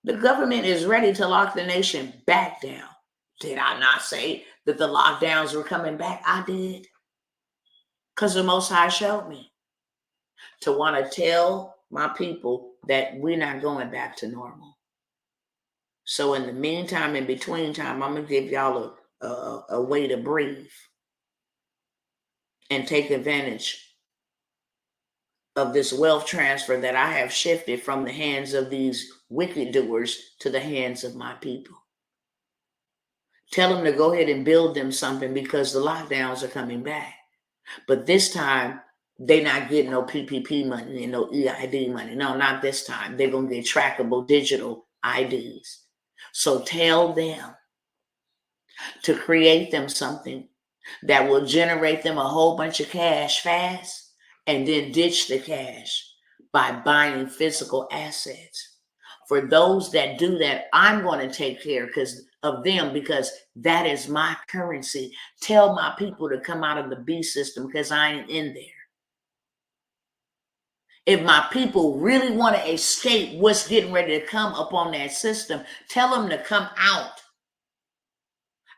the government is ready to lock the nation back down. Did I not say that the lockdowns were coming back? I did. Because the Most High showed me to want to tell my people that we're not going back to normal. So in the meantime, in between time, I'm going to give y'all a way to breathe and take advantage of this wealth transfer that I have shifted from the hands of these wicked doers to the hands of my people. Tell them to go ahead and build them something because the lockdowns are coming back. But this time, they're not getting no PPP money and no EID money. No, not this time. They're going to get trackable digital IDs. So tell them to create them something that will generate them a whole bunch of cash fast and then ditch the cash by buying physical assets. For those that do that, I'm going to take care of them because that is my currency. Tell my people to come out of the B system because I ain't in there. If my people really want to escape what's getting ready to come up on that system, tell them to come out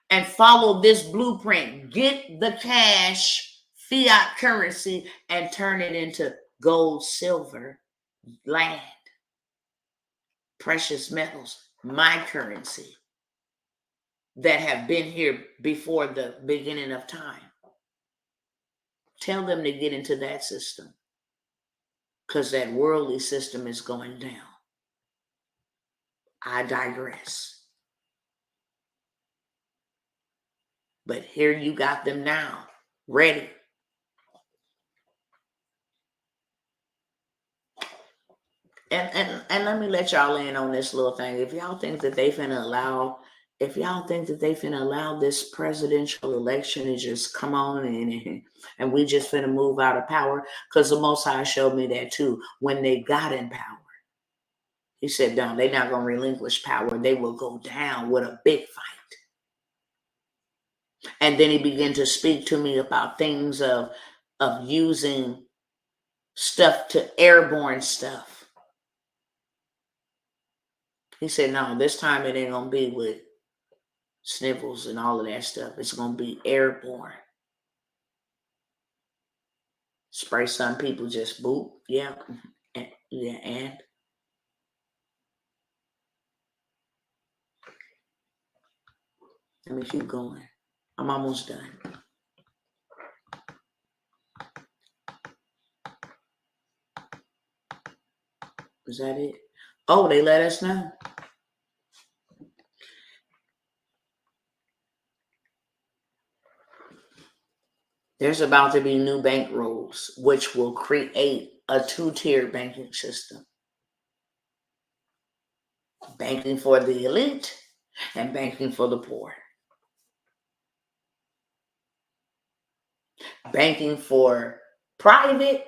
and follow this blueprint. Get the cash, fiat currency, and turn it into gold, silver, land, precious metals, my currency that have been here before the beginning of time. Tell them to get into that system because that worldly system is going down. I digress. But here you got them now, ready. And let me let y'all in on this little thing. If y'all think that they finna allow this presidential election to just come on and we just finna move out of power, because the Most High showed me that too when they got in power. He said, no, they're not going to relinquish power. They will go down with a big fight. And then he began to speak to me about things of using stuff to airborne stuff. He said, no, this time it ain't going to be with snivels and all of that stuff. It's going to be airborne. Spray some people just boop. Yeah. And let me keep going. I'm almost done. Is that it? Oh, they let us know. There's about to be new bank rules, which will create a two-tier banking system. Banking for the elite and banking for the poor. Banking for private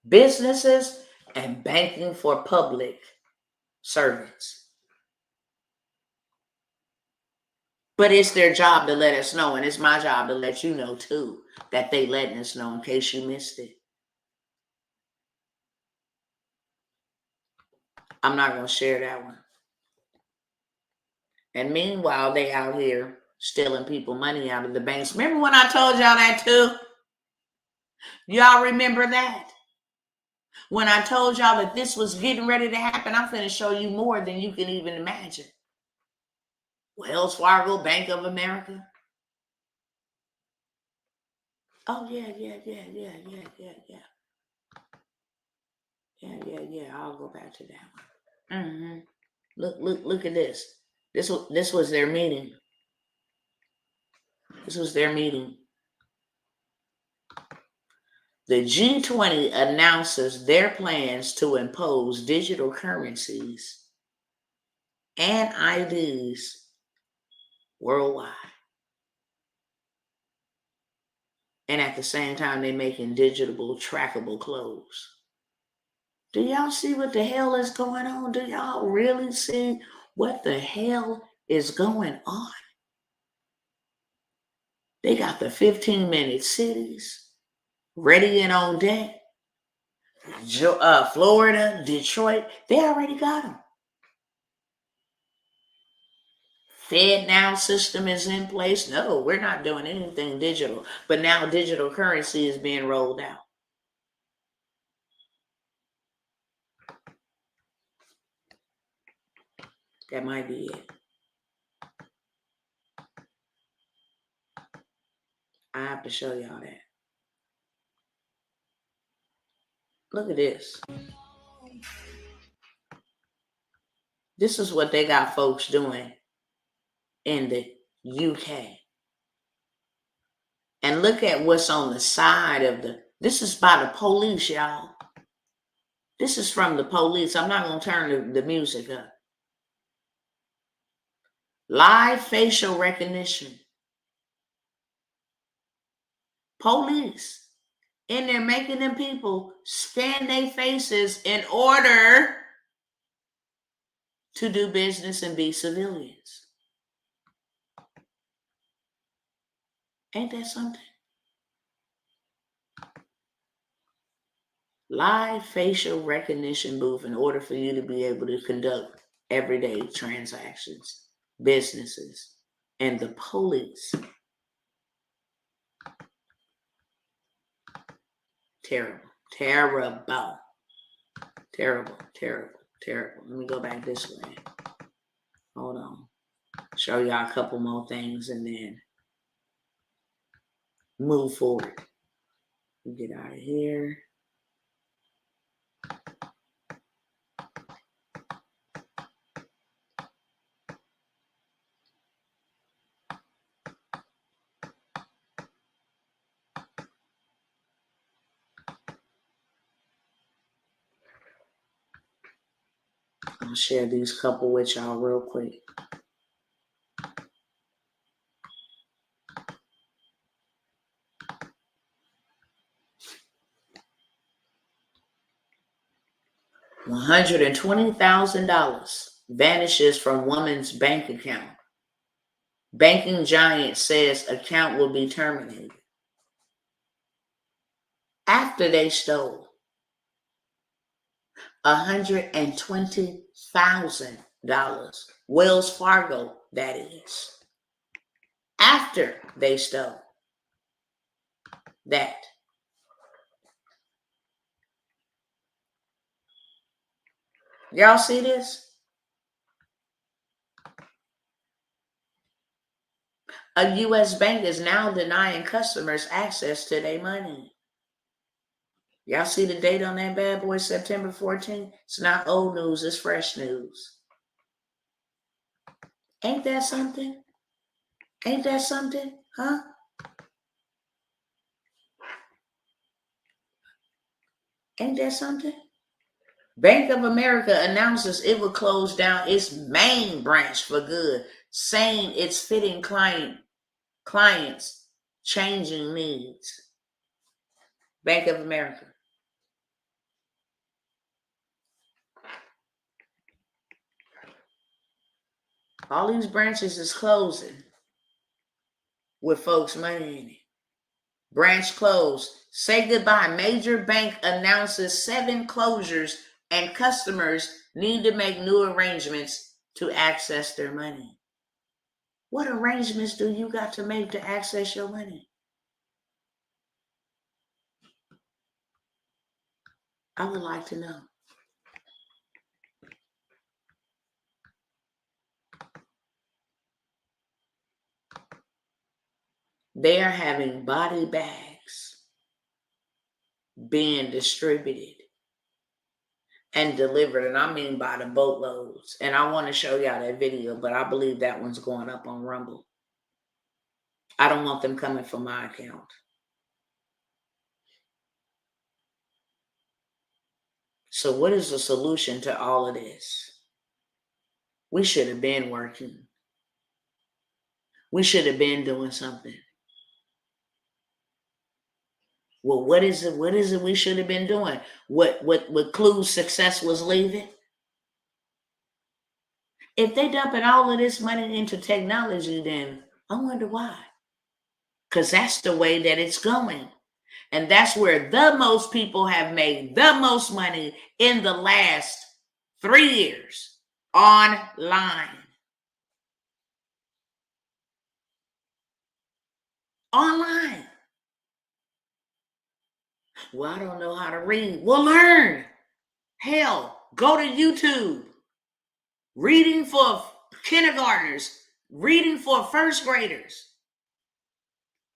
businesses and banking for public servants. But it's their job to let us know, and it's my job to let you know too, that they letting us know in case you missed it. I'm not going to share that one. And meanwhile, they out here stealing people money out of the banks. Remember when I told y'all that too? Y'all remember that? When I told y'all that this was getting ready to happen, I'm going to show you more than you can even imagine. Wells Fargo, Bank of America. Oh, yeah. I'll go back to that one. Look at this. This was their meeting. This was their meeting. The G20 announces their plans to impose digital currencies and IDs worldwide. And at the same time, they're making digital trackable clothes. Do y'all see what the hell is going on? Do y'all really see what the hell is going on? They got the 15-minute cities ready and on deck. Florida, Detroit, they already got them. FedNow system is in place. No, we're not doing anything digital. But now digital currency is being rolled out. That might be it. I have to show y'all that. Look at this. This is what they got folks doing in the UK. And look at what's on the side of this is by the police, y'all. This is from the police. I'm not going to turn the music up. Live facial recognition. Police. And they're making them people scan their faces in order to do business and be civilians. Ain't that something? Live facial recognition booth in order for you to be able to conduct everyday transactions, businesses, and the police. Terrible. Let me go back this way. Hold on. Show y'all a couple more things and then move forward. Get out of here. I'll share these couple with y'all real quick. $120,000 vanishes from woman's bank account. Banking giant says account will be terminated. After they stole $120,000. Wells Fargo, that is. After they stole that. Y'all see this? A U.S. bank is now denying customers access to their money. Y'all see the date on that bad boy, September 14th? It's not old news, it's fresh news. Ain't that something? Ain't that something? Huh? Ain't that something? Bank of America announces it will close down its main branch for good, saying it's fitting clients' changing needs. Bank of America. All these branches is closing with folks' money in it. Branch closed. Say goodbye. Major bank announces 7 closures and customers need to make new arrangements to access their money. What arrangements do you got to make to access your money? I would like to know. They are having body bags being distributed and delivered, and I mean by the boatloads. And I want to show y'all that video, but I believe that one's going up on Rumble. I don't want them coming from my account. So what is the solution to all of this? We should have been working. We should have been doing something. Well, what is it? What is it we should have been doing? What clues success was leaving? If they dumping all of this money into technology, then I wonder why. Because that's the way that it's going. And that's where the most people have made the most money in the last 3 years. Online. Online. Well, I don't know how to read. Well, learn. Hell, go to YouTube. Reading for kindergartners. Reading for first graders.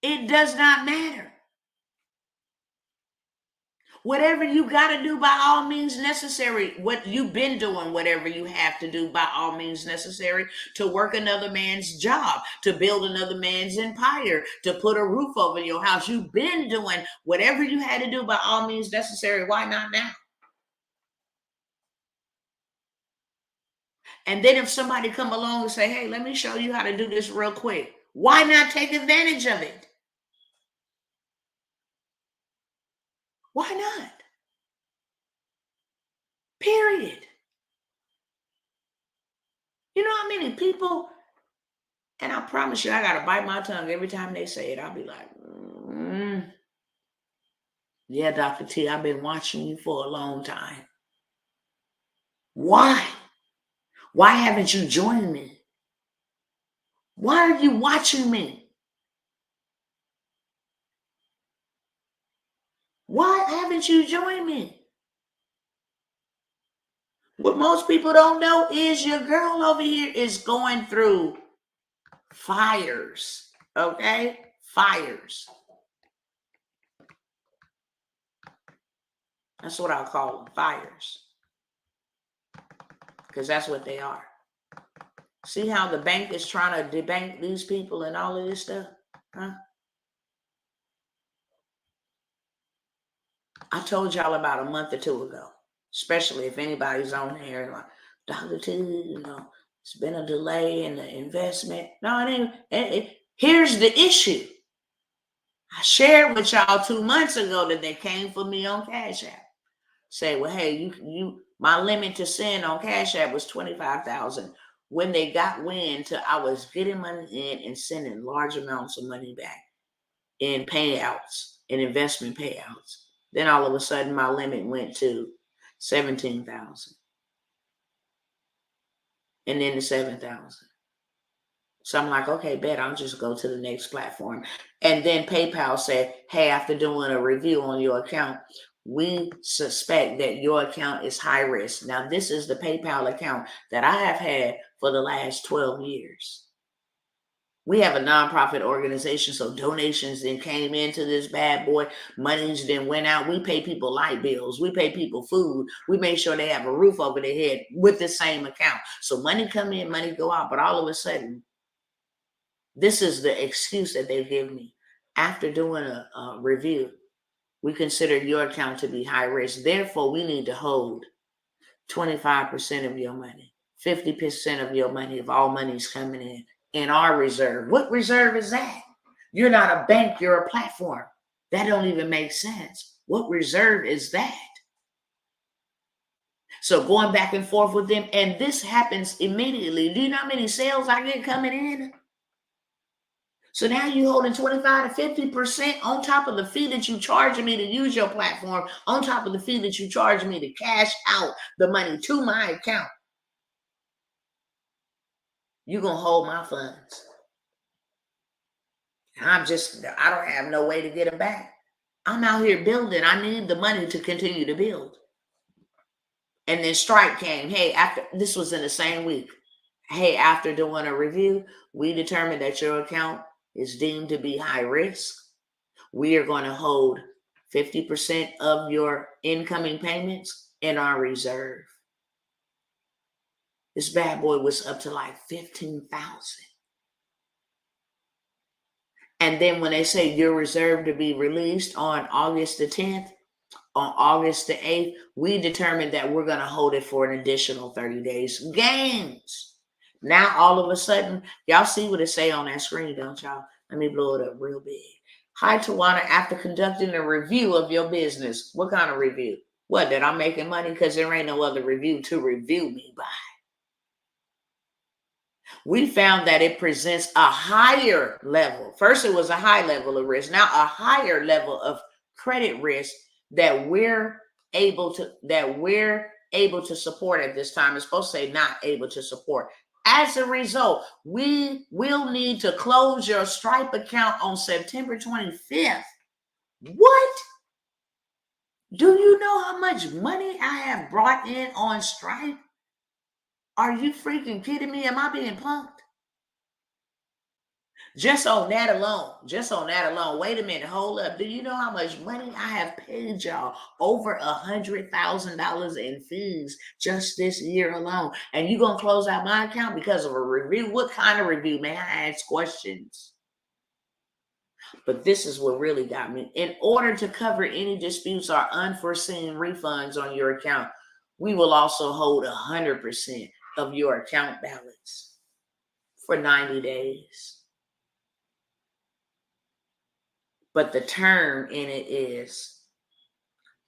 It does not matter. Whatever you got to do by all means necessary, what you've been doing, whatever you have to do by all means necessary to work another man's job, to build another man's empire, to put a roof over your house. You've been doing whatever you had to do by all means necessary. Why not now? And then if somebody come along and say, hey, let me show you how to do this real quick. Why not take advantage of it? Why not? Period. You know how many people, and I promise you, I got to bite my tongue every time they say it. I'll be like, yeah, Dr. T, I've been watching you for a long time. Why? Why haven't you joined me? Why are you watching me? Why haven't you joined me? What most people don't know is your girl over here is going through fires, okay? Fires. That's what I'll call them, fires. Because that's what they are. See how the bank is trying to debank these people and all of this stuff? Huh? I told y'all about a month or 2 ago, especially if anybody's on here like, Dr. T, you know, it's been a delay in the investment. No, it ain't. Here's the issue. I shared with y'all 2 months ago that they came for me on Cash App. Say, well, hey, My limit to send on Cash App was $25,000. When they got wind to I was getting money in and sending large amounts of money back in payouts, in investment payouts, then all of a sudden my limit went to 17,000, and then to 7,000. So I'm like, okay, bet I'll just go to the next platform. And then PayPal said, hey, after doing a review on your account, we suspect that your account is high risk. Now, this is the PayPal account that I have had for the last 12 years. We have a nonprofit organization, so donations then came into this bad boy. Monies then went out. We pay people light bills. We pay people food. We make sure they have a roof over their head with the same account. So money come in, money go out. But all of a sudden, this is the excuse that they give me. After doing a review, we consider your account to be high risk. Therefore, we need to hold 25% of your money, 50% of your money, if all money's coming in our reserve. What reserve is that? You're not a bank, you're a platform. That don't even make sense. What reserve is that? So going back and forth with them, and this happens immediately. Do you know how many sales I get coming in? So now you're holding 25 to 50% on top of the fee that you charge me to use your platform, on top of the fee that you charge me to cash out the money to my account. You're going to hold my funds. I don't have no way to get them back. I'm out here building. I need the money to continue to build. And then strike came. Hey, this was in the same week. Hey, after doing a review, we determined that your account is deemed to be high risk. We are going to hold 50% of your incoming payments in our reserve. This bad boy was up to like 15,000. And then when they say you're reserved to be released on August the 10th, on August the 8th, we determined that we're going to hold it for an additional 30 days. Games. Now, all of a sudden, y'all see what it say on that screen, don't y'all? Let me blow it up real big. Hi, Tawanna, after conducting a review of your business. What kind of review? What, that I'm making money? Because there ain't no other review to review me by. We found that it presents a higher level. First, it was a high level of risk. Now, a higher level of credit risk that we're able to support at this time. It's supposed to say not able to support. As a result, we will need to close your Stripe account on September 25th. What? Do you know how much money I have brought in on Stripe? Are you freaking kidding me? Am I being punked? Just on that alone. Wait a minute, hold up. Do you know how much money I have paid y'all? Over $100,000 in fees just this year alone. And you gonna close out my account because of a review? What kind of review? May I ask questions? But this is what really got me. In order to cover any disputes or unforeseen refunds on your account, we will also hold 100% of your account balance for 90 days. But the term in it is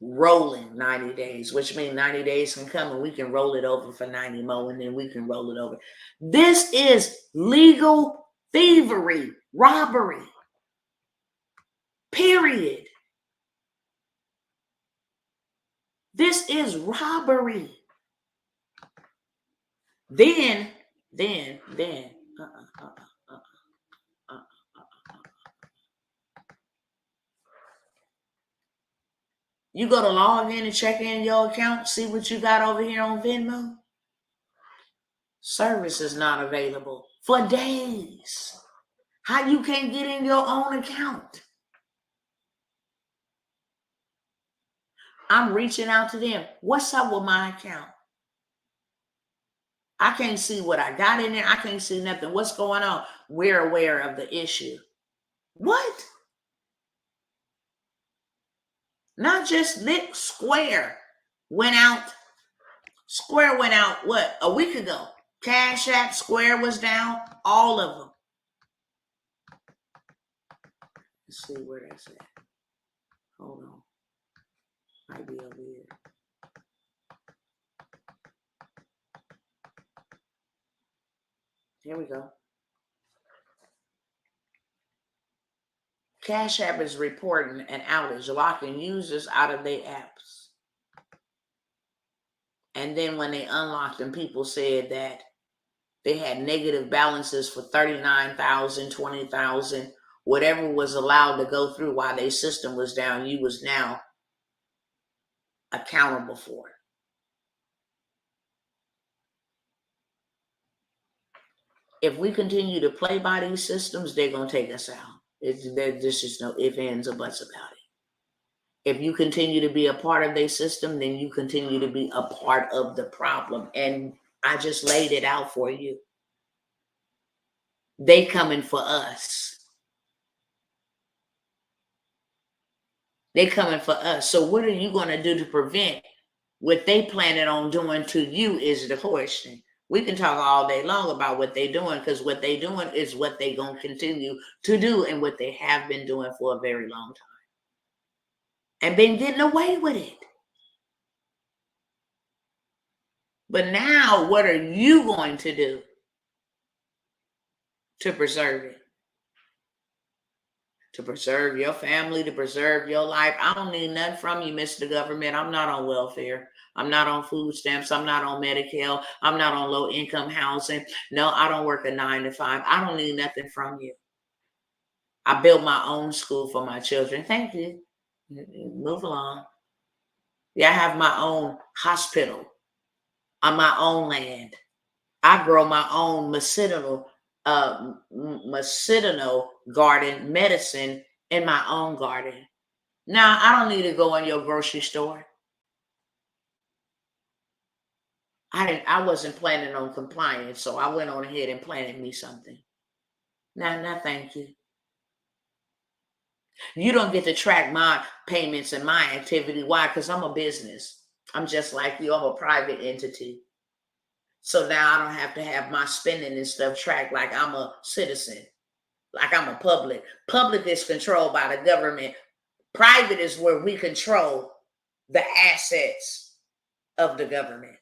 rolling 90 days, which means 90 days can come and we can roll it over for 90 more, and then we can roll it over. This is legal thievery, robbery, period. This is robbery. Then, you go to log in and check in your account, see what you got over here on Venmo. Service is not available for days. How you can't get in your own account? I'm reaching out to them. What's up with my account? I can't see what I got in there. I can't see nothing. What's going on? We're aware of the issue. What? Not just Lit Square went out. Square went out, what, a week ago? Cash App, Square was down, all of them. Let's see where that's at. Hold on. Might be over here. Here we go. Cash App is reporting an outage, locking users out of their apps. And then when they unlocked them, people said that they had negative balances for 39,000, 20,000, whatever was allowed to go through while their system was down, you was now accountable for it. If we continue to play by these systems, they're going to take us out. There's just no ifs, ands, or buts about it. If you continue to be a part of their system, then you continue to be a part of the problem. And I just laid it out for you. They coming for us. They coming for us. So what are you going to do to prevent what they planning on doing to you is the question. We can talk all day long about what they're doing, because what they're doing is what they're going to continue to do and what they have been doing for a very long time. And been getting away with it. But now, what are you going to do to preserve it? To preserve your family, to preserve your life. I don't need nothing from you, Mr. Government. I'm not on welfare. I'm not on food stamps. I'm not on Medicare. I'm not on low-income housing. No, I don't work a 9 to 5. I don't need nothing from you. I built my own school for my children. Thank you. Move along. Yeah, I have my own hospital on my own land. I grow my own medicinal garden medicine in my own garden. Now, I don't need to go in your grocery store. I wasn't planning on complying, so I went on ahead and planted me something. Now, thank you. You don't get to track my payments and my activity. Why? Because I'm a business. I'm just like you. I'm a private entity. So now I don't have to have my spending and stuff tracked like I'm a citizen, like I'm a public. Public is controlled by the government. Private is where we control the assets of the government.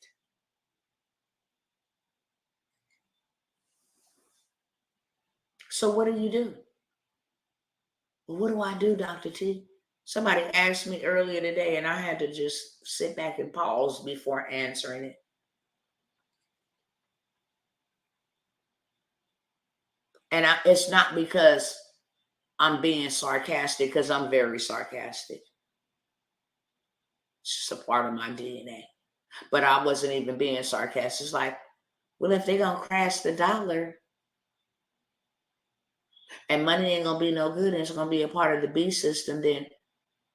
So what do you do? Well, what do I do, Dr. T? Somebody asked me earlier today, and I had to just sit back and pause before answering it. And it's not because I'm being sarcastic, because I'm very sarcastic. It's just a part of my DNA. But I wasn't even being sarcastic. It's like, well, if they're going to crash the dollar and money ain't going to be no good and it's going to be a part of the B system, then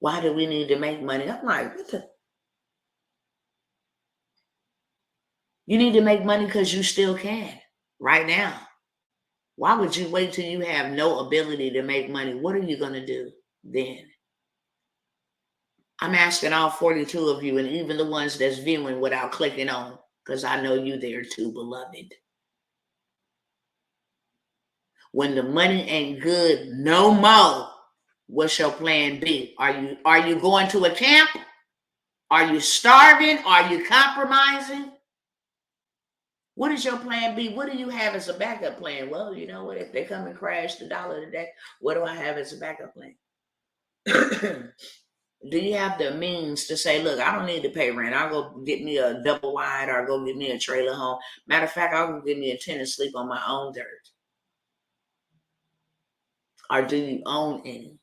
why do we need to make money? I'm like, what the? You need to make money because you still can right now. Why would you wait till you have no ability to make money? What are you going to do then? I'm asking all 42 of you, and even the ones that's viewing without clicking on, because I know you there too, beloved. When the money ain't good no more, what's your plan B? Are you going to a camp? Are you starving? Are you compromising? What is your plan B? What do you have as a backup plan? Well, you know what? If they come and crash the dollar today, what do I have as a backup plan? Do you have the means to say, look, I don't need to pay rent. I'll go get me a double wide or go get me a trailer home. Matter of fact, I'll go get me a tent and sleep on my own dirt. Or do you own any?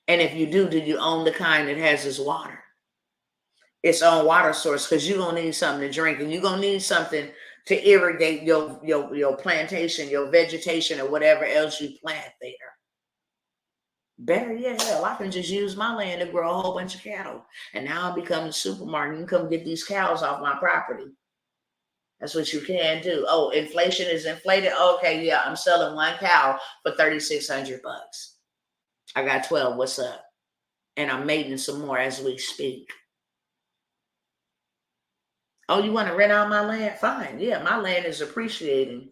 And if you do you own the kind that has its water? Its own water source, because you're going to need something to drink, and you're going to need something to irrigate your plantation, your vegetation, or whatever else you plant there. Better yet, hell, I can just use my land to grow a whole bunch of cattle. And now I'll become the supermarket. You can come get these cows off my property. That's what you can do. Oh, inflation is inflated. Okay, yeah, I'm selling one cow for $3,600. I got 12. What's up? And I'm mating some more as we speak. Oh, you want to rent out my land? Fine. Yeah, my land is appreciating,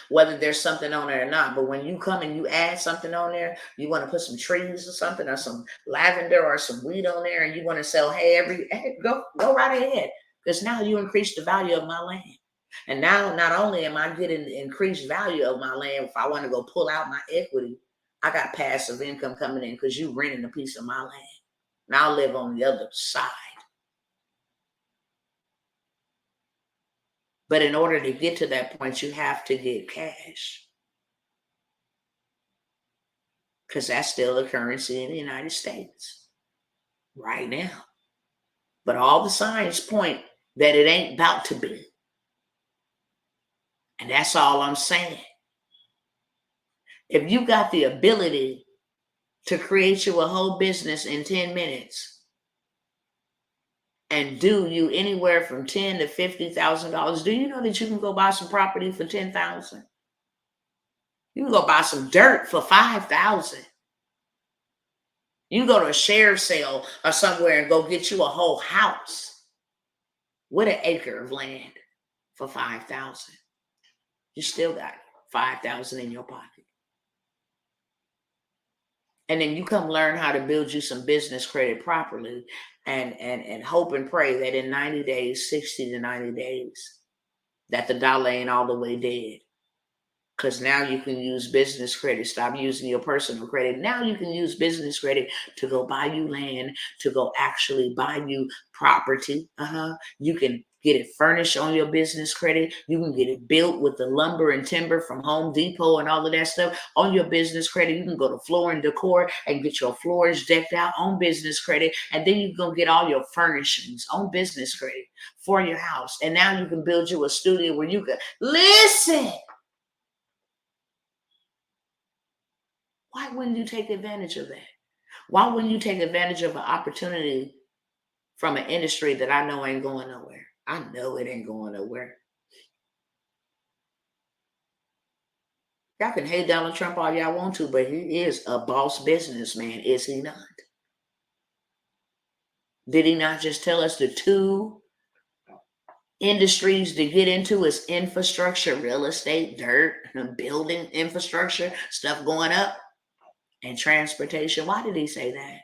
whether there's something on there or not. But when you come and you add something on there, you want to put some trees or something, or some lavender or some weed on there, and you want to sell hay go right ahead. Because now you increase the value of my land. And now not only am I getting the increased value of my land, if I want to go pull out my equity, I got passive income coming in because you renting a piece of my land. Now I live on the other side. But in order to get to that point, you have to get cash. Because that's still the currency in the United States right now. But all the signs point that it ain't about to be. And that's all I'm saying. If you got the ability to create you a whole business in 10 minutes and do you anywhere from $10,000 to $50,000, do you know that you can go buy some property for $10,000? You can go buy some dirt for $5,000. You can go to a share sale or somewhere and go get you a whole house with an acre of land for $5,000. You still got $5,000 in your pocket. And then you come learn how to build you some business credit properly and hope and pray that in 90 days, 60 to 90 days, that the dollar ain't all the way dead. Because now you can use business credit. Stop using your personal credit. Now you can use business credit to go buy you land, to go actually buy you property. You can get it furnished on your business credit. You can get it built with the lumber and timber from Home Depot and all of that stuff on your business credit. You can go to Floor and Decor and get your floors decked out on business credit. And then you can get all your furnishings on business credit for your house. And now you can build you a studio where you can listen. Why wouldn't you take advantage of that? Why wouldn't you take advantage of an opportunity from an industry that I know ain't going nowhere? I know it ain't going nowhere. Y'all can hate Donald Trump all y'all want to, but he is a boss businessman, is he not? Did he not just tell us the two industries to get into is infrastructure, real estate, dirt, building infrastructure, stuff going up, and transportation? Why did he say that?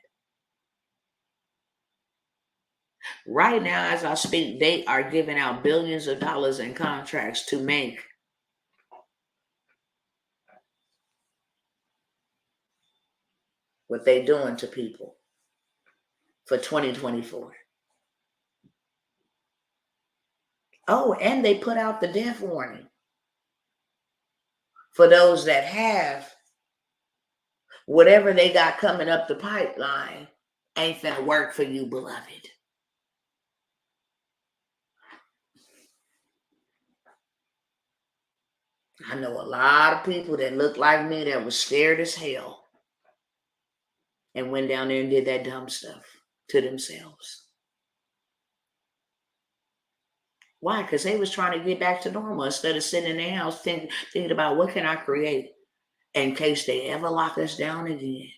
Right now, as I speak, they are giving out billions of dollars in contracts to make what they're doing to people for 2024. Oh, and they put out the death warning for those that have whatever they got coming up the pipeline ain't finna work for you, beloved. I know a lot of people that look like me that was scared as hell and went down there and did that dumb stuff to themselves. Why? Because they was trying to get back to normal instead of sitting in their house thinking about what can I create in case they ever lock us down again.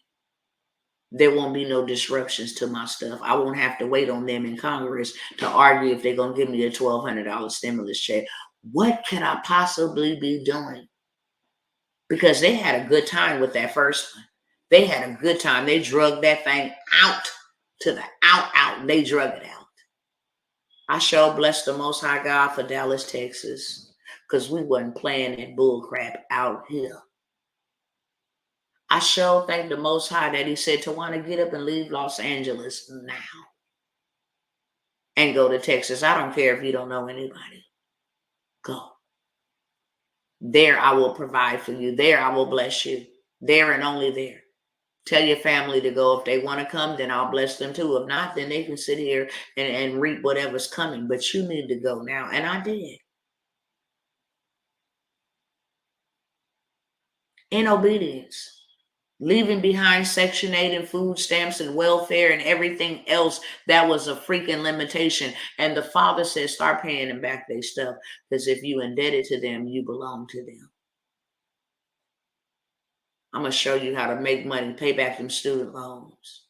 There won't be no disruptions to my stuff. I won't have to wait on them in Congress to argue if they're going to give me a $1,200 stimulus check. What could I possibly be doing? Because they had a good time with that first one. They had a good time. They drugged that thing out to the out. They drug it out. I sure bless the Most High God for Dallas, Texas, because we wasn't playing that bull crap out here. I sure thank the Most High that he said, Tawanna, get up and leave Los Angeles now and go to Texas. I don't care if you don't know anybody. Go. There I will provide for you. There I will bless you. There and only there. Tell your family to go. If they want to come, then I'll bless them too. If not, then they can sit here and reap whatever's coming. But you need to go now. And I did. In obedience. Leaving behind Section 8 and food stamps and welfare and everything else that was a freaking limitation. And the Father says, start paying them back their stuff. Because if you indebted to them, you belong to them. I'm going to show you how to make money, pay back them student loans.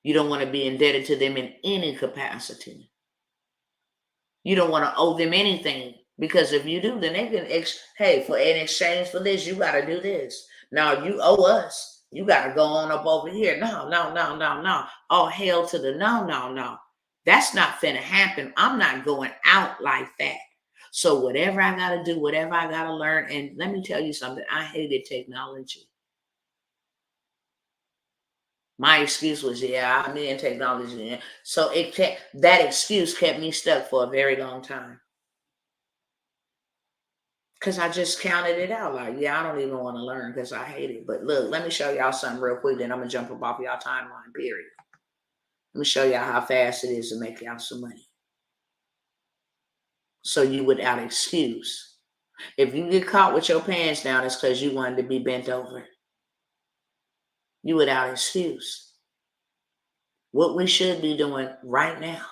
You don't want to be indebted to them in any capacity. You don't want to owe them anything. Because if you do, then they can, in exchange for this, you got to do this. Now you owe us. You got to go on up over here. No. All hail to the no. That's not finna happen. I'm not going out like that. So whatever I gotta do, whatever I gotta learn, and let me tell you something, I hated technology. My excuse was, yeah, I'm in technology. So that excuse kept me stuck for a very long time. Because I just counted it out. Like, yeah, I don't even want to learn because I hate it. But look, let me show y'all something real quick. Then I'm going to jump up off y'all timeline, period. Let me show y'all how fast it is to make y'all some money. So you without excuse. If you get caught with your pants down, it's because you wanted to be bent over. You without excuse. What we should be doing right now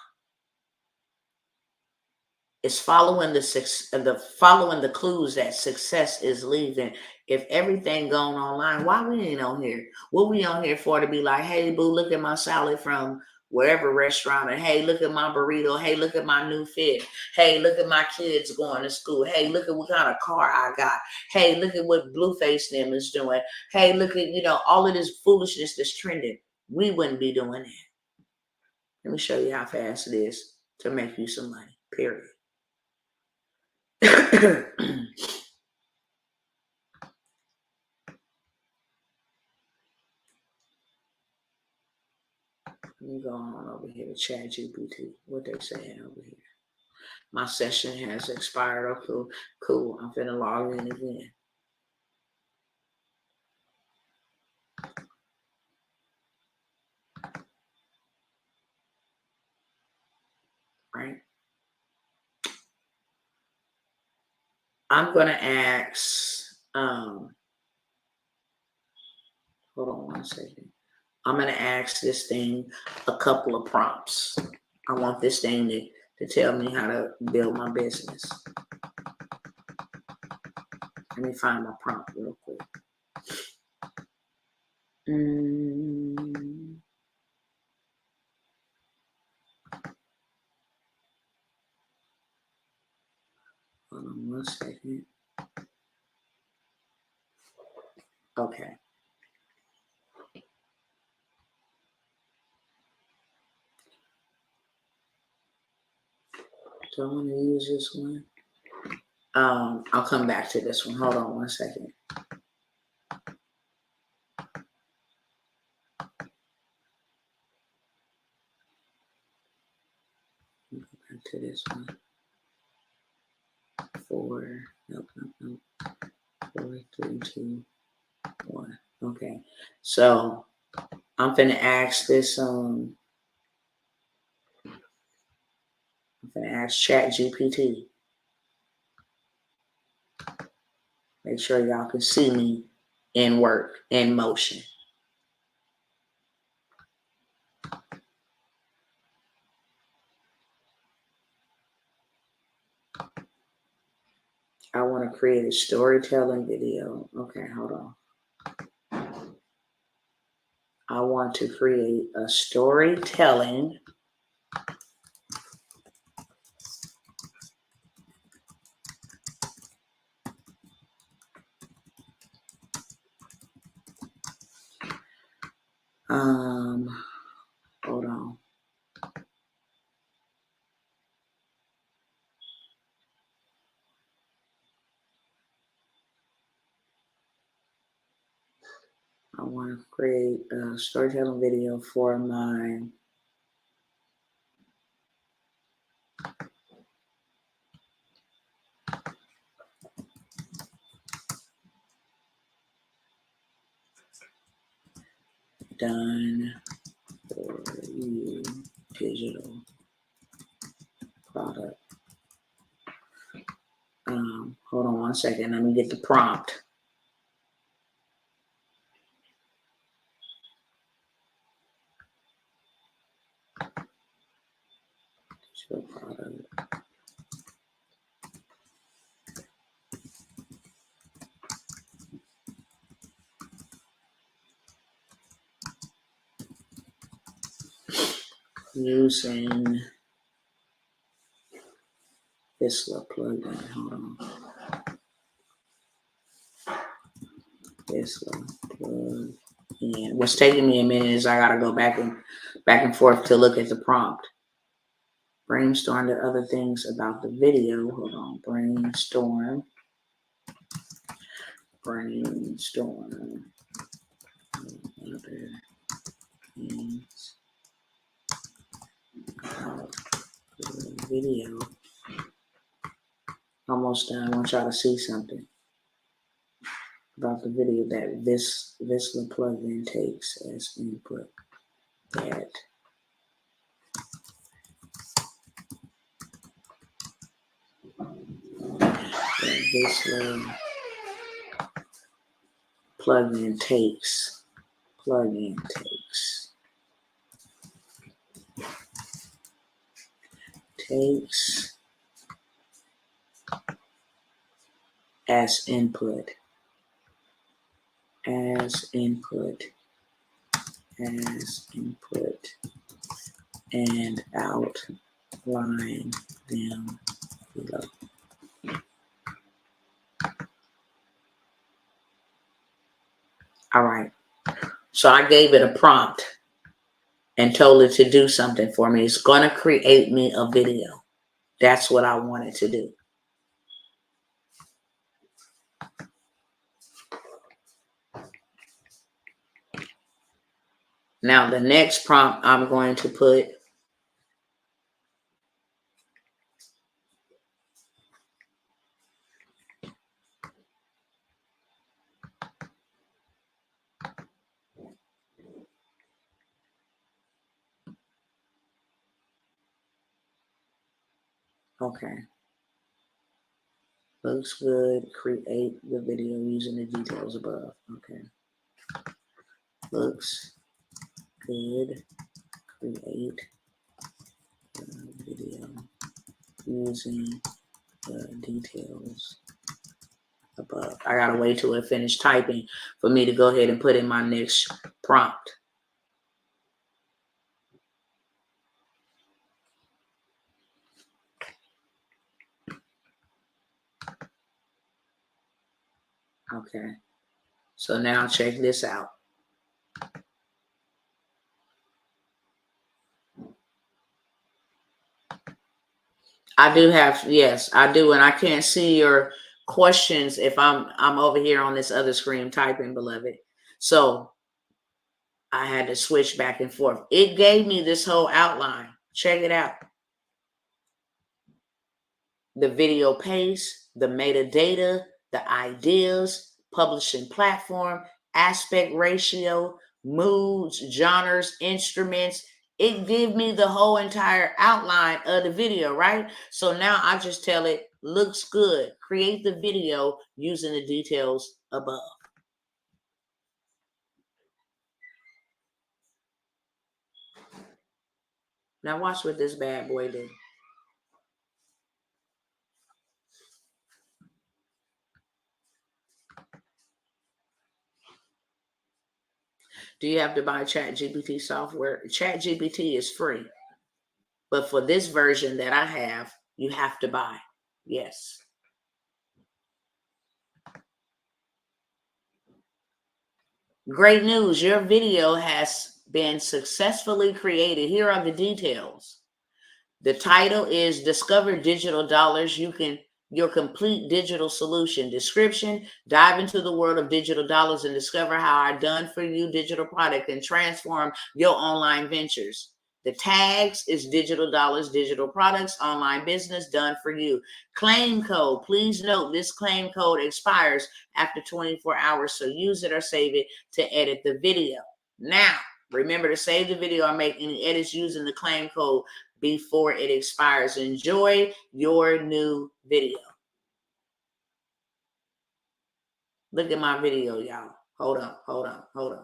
is following the clues that success is leaving. If everything going online, why we ain't on here? What we on here for? To be like, hey boo, look at my salad from wherever restaurant, and hey, look at my burrito. Hey, look at my new fit. Hey, look at my kids going to school. Hey, look at what kind of car I got. Hey, look at what Blueface them is doing. Hey, look at all of this foolishness that's trending. We wouldn't be doing that. Let me show you how fast it is to make you some money. Period. Let me go on over here to Chat GPT. What they saying over here? My session has expired. Oh, cool. I'm finna log in again. Right. I'm gonna ask. Hold on one second. I'm gonna ask this thing a couple of prompts. I want this thing to tell me how to build my business. Let me find my prompt real quick. Hold on one second. Okay. Do I want to use this one? I'll come back to this one. Hold on one second. Go back to this one. 4, nope. 4, 3, 2, 1. Okay. So I'm finna ask this. I'm finna ask Chat GPT. Make sure y'all can see me in work, in motion. I want to create a storytelling video. Okay, hold on. I want to create a storytelling hold on. I want to create a storytelling video for my done for you digital product. Hold on one second. Let me get the prompt. Digital product. Using this little plugin. Hold on. This little plugin. What's taking me a minute is I gotta go back and forth to look at the prompt. Brainstorm the other things about the video. Hold on. Brainstorm other things about the video. Almost done. I want y'all to see something about the video that this Visla plugin takes as input. That Visla plugin takes as input and outline them below. All right. So I gave it a prompt and told it to do something for me. It's going to create me a video. That's what I wanted to do. Now, the next prompt I'm going to put okay. Looks good. Create the video using the details above. Okay. Looks good. Create the video using the details above. I gotta wait till it finished typing for me to go ahead and put in my next prompt. Okay. So now check this out. I do have, yes, I do. And I can't see your questions if I'm over here on this other screen typing, beloved. So I had to switch back and forth. It gave me this whole outline. Check it out. The video pace, the metadata, the ideas, publishing platform, aspect ratio, moods, genres, instruments. It gave me the whole entire outline of the video, right? So now I just tell it, looks good. Create the video using the details above. Now watch what this bad boy did. Do you have to buy ChatGPT software? ChatGPT is free. But for this version that I have, you have to buy. Yes. Great news. Your video has been successfully created. Here are the details. The title is Discover Digital Dollars. Your complete digital solution. Description, dive into the world of digital dollars and discover how our done for you digital product can transform your online ventures. The tags is digital dollars, digital products, online business done for you. Claim code. Please note this claim code expires after 24 hours, so use it or save it to edit the video. Now, remember to save the video or make any edits using the claim code before it expires. Enjoy your new video. Look at my video, y'all. Hold on.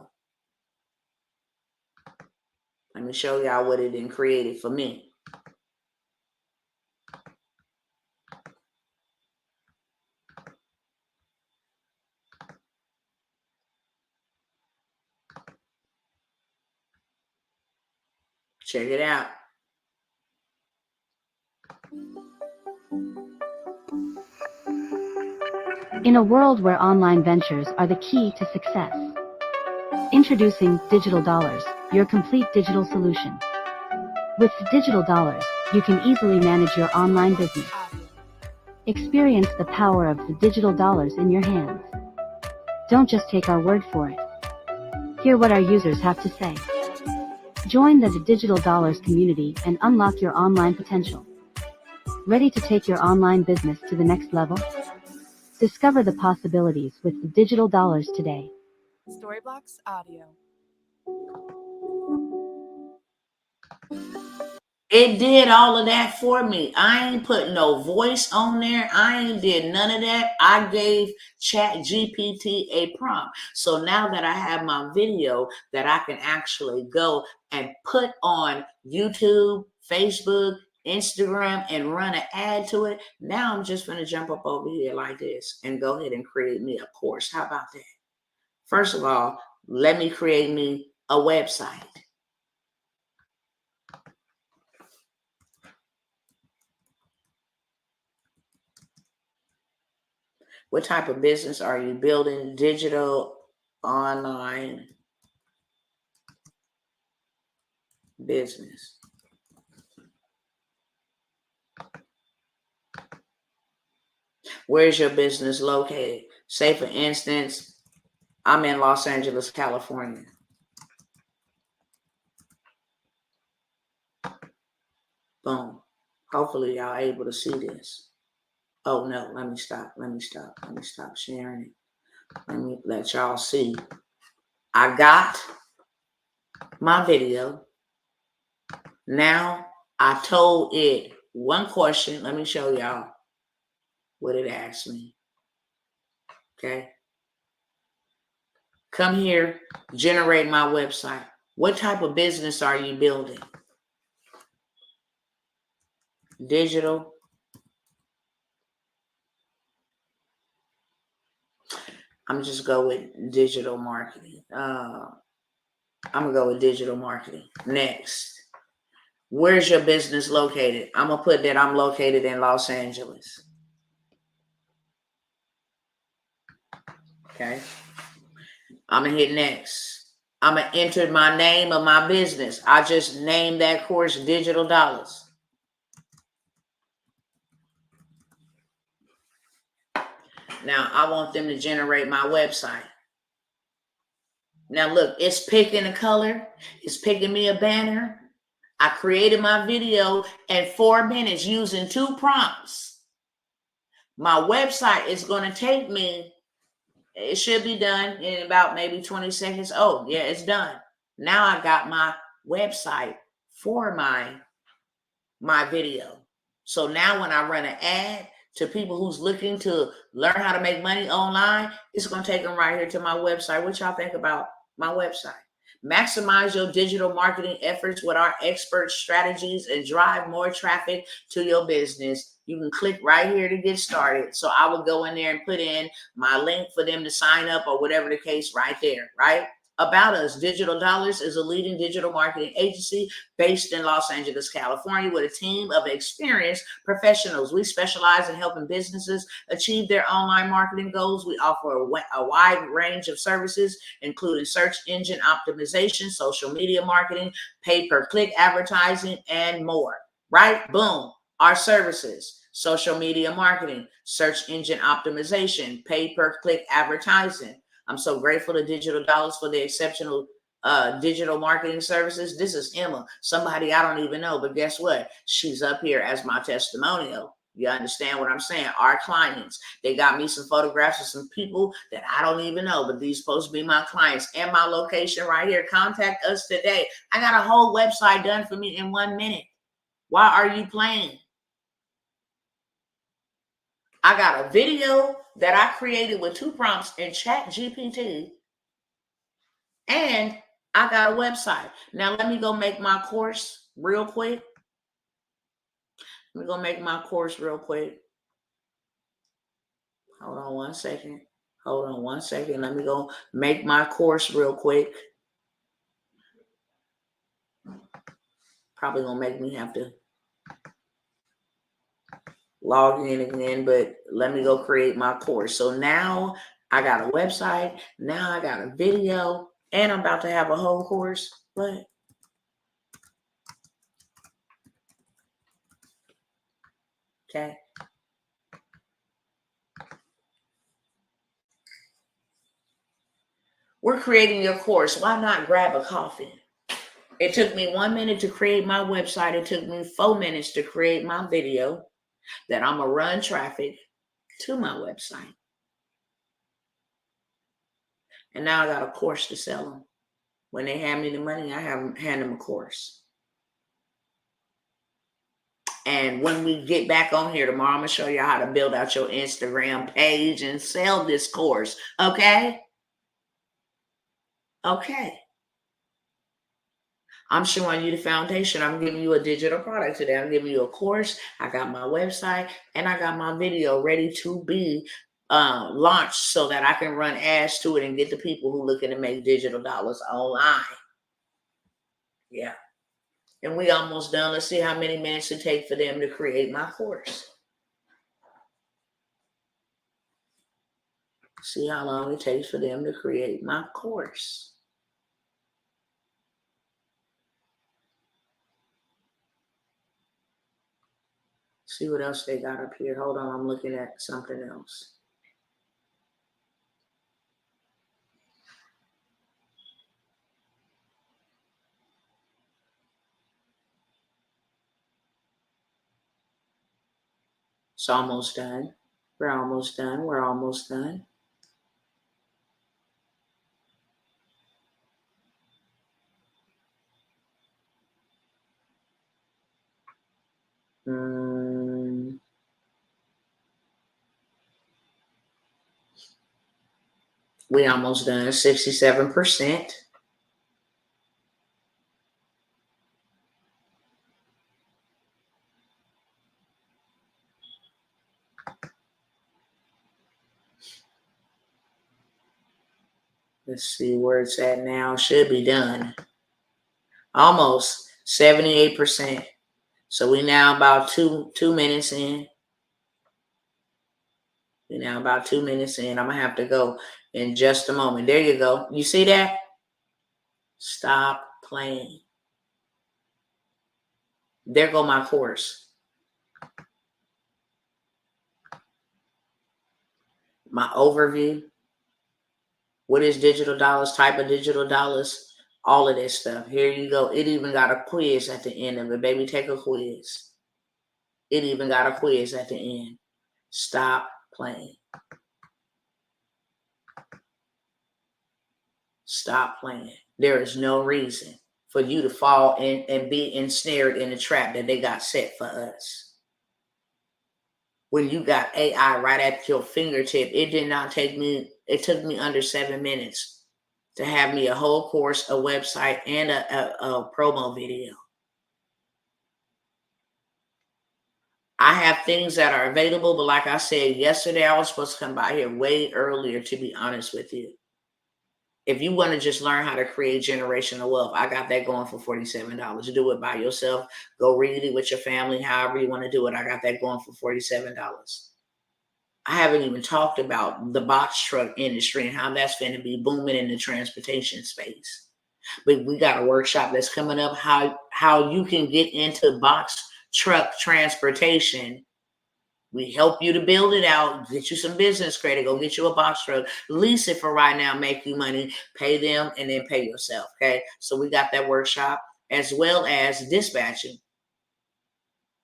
Let me show y'all what it created for me. Check it out. In a world where online ventures are the key to success. Introducing Digital Dollars, your complete digital solution. With Digital Dollars, you can easily manage your online business. Experience the power of the digital dollars in your hands. Don't just take our word for it. Hear what our users have to say. Join the Digital Dollars community and unlock your online potential. Ready to take your online business to the next level? Discover the possibilities with the Digital Dollars today. Storyblocks Audio. It did all of that for me. I ain't put no voice on there. I ain't did none of that. I gave ChatGPT a prompt. So now that I have my video that I can actually go and put on YouTube, Facebook, Instagram, and run an ad to it, now I'm just going to jump up over here like this and go ahead and create me a course. How about that? First of all, let me create me a website. What type of business are you building? Digital, online business. Where's your business located? Say, for instance, I'm in Los Angeles, California. Boom. Hopefully y'all able to see this. Oh no, let me stop sharing it. Let me let y'all see. I got my video. Now I told it one question. Let me show y'all what it asked me. Okay. Come here, generate my website. What type of business are you building? Digital. I'm just go with digital marketing. I'm gonna go with digital marketing. Next, where's your business located? I'm gonna put that I'm located in Los Angeles. Okay. I'm gonna hit next. I'm gonna enter my name of my business. I just named that course Digital Dollars. Now I want them to generate my website. Now look, it's picking a color. It's picking me a banner. I created my video in 4 minutes using 2 prompts. My website is going to take me, it should be done in about maybe 20 seconds. Oh, yeah, it's done. Now I got my website for my video. So now when I run an ad to people who's looking to learn how to make money online, it's going to take them right here to my website. What y'all think about my website? Maximize your digital marketing efforts with our expert strategies and drive more traffic to your business. You can click right here to get started. So I will go in there and put in my link for them to sign up or whatever the case right there, right? About us, Digital Dollars is a leading digital marketing agency based in Los Angeles, California, with a team of experienced professionals. We specialize in helping businesses achieve their online marketing goals. We offer a wide range of services, including search engine optimization, social media marketing, pay-per-click advertising, and more. Right? Boom. Our services: social media marketing, search engine optimization, pay-per-click advertising. I'm so grateful to Digital Dollars for the exceptional digital marketing services. This is Emma, somebody I don't even know, but guess what? She's up here as my testimonial. You understand what I'm saying? Our clients, they got me some photographs of some people that I don't even know, but these supposed to be my clients, and my location right here. Contact us today. I got a whole website done for me in 1 minute. Why are you playing? I got a video that I created with 2 prompts in ChatGPT, and I got a website. Now let me go make my course real quick. Hold on one second. Let me go make my course real quick. Probably gonna make me have to log in again, but let me go create my course. So now I got a website, now I got a video, and I'm about to have a whole course. But Okay. We're creating your course. Why not grab a coffee? It took me 1 minute to create my website. It took me 4 minutes to create my video that I'm going to run traffic to my website. And now I got a course to sell them. When they hand me the money, I hand them a course. And when we get back on here tomorrow, I'm going to show you how to build out your Instagram page and sell this course. Okay? Okay. I'm showing you the foundation. I'm giving you a digital product today. I'm giving you a course. I got my website and I got my video ready to be launched so that I can run ads to it and get the people who looking to make digital dollars online. Yeah. And we almost done. Let's see how many minutes it takes for them to create my course. See how long it takes for them to create my course. See what else they got up here. Hold on, I'm looking at something else. It's almost done. We're almost done. We're almost done. We almost done. 67%. Let's see where it's at now. Should be done. Almost 78%. So we now about two minutes in. We're now about 2 minutes in. I'm going to have to go in just a moment. There you go. You see that? Stop playing. There go my course. My overview. What is digital dollars? Type of digital dollars. All of this stuff. Here you go. It even got a quiz at the end of it. Baby, take a quiz. It even got a quiz at the end. Stop playing. Stop playing. There is no reason for you to fall in and be ensnared in the trap that they got set for us. When you got AI right at your fingertip, it did not take me, it took me under 7 minutes to have me a whole course, a website, and a promo video. I have things that are available, but like I said, yesterday I was supposed to come by here way earlier, to be honest with you. If you want to just learn how to create generational wealth, I got that going for $47. Do it by yourself. Go read it with your family, however you want to do it. I got that going for $47. I haven't even talked about the box truck industry and how that's going to be booming in the transportation space. But we got a workshop that's coming up, how you can get into box truck transportation. We help you to build it out, get you some business credit, go get you a box truck, lease it for right now, make you money, pay them, and then pay yourself, okay? So we got that workshop, as well as dispatching.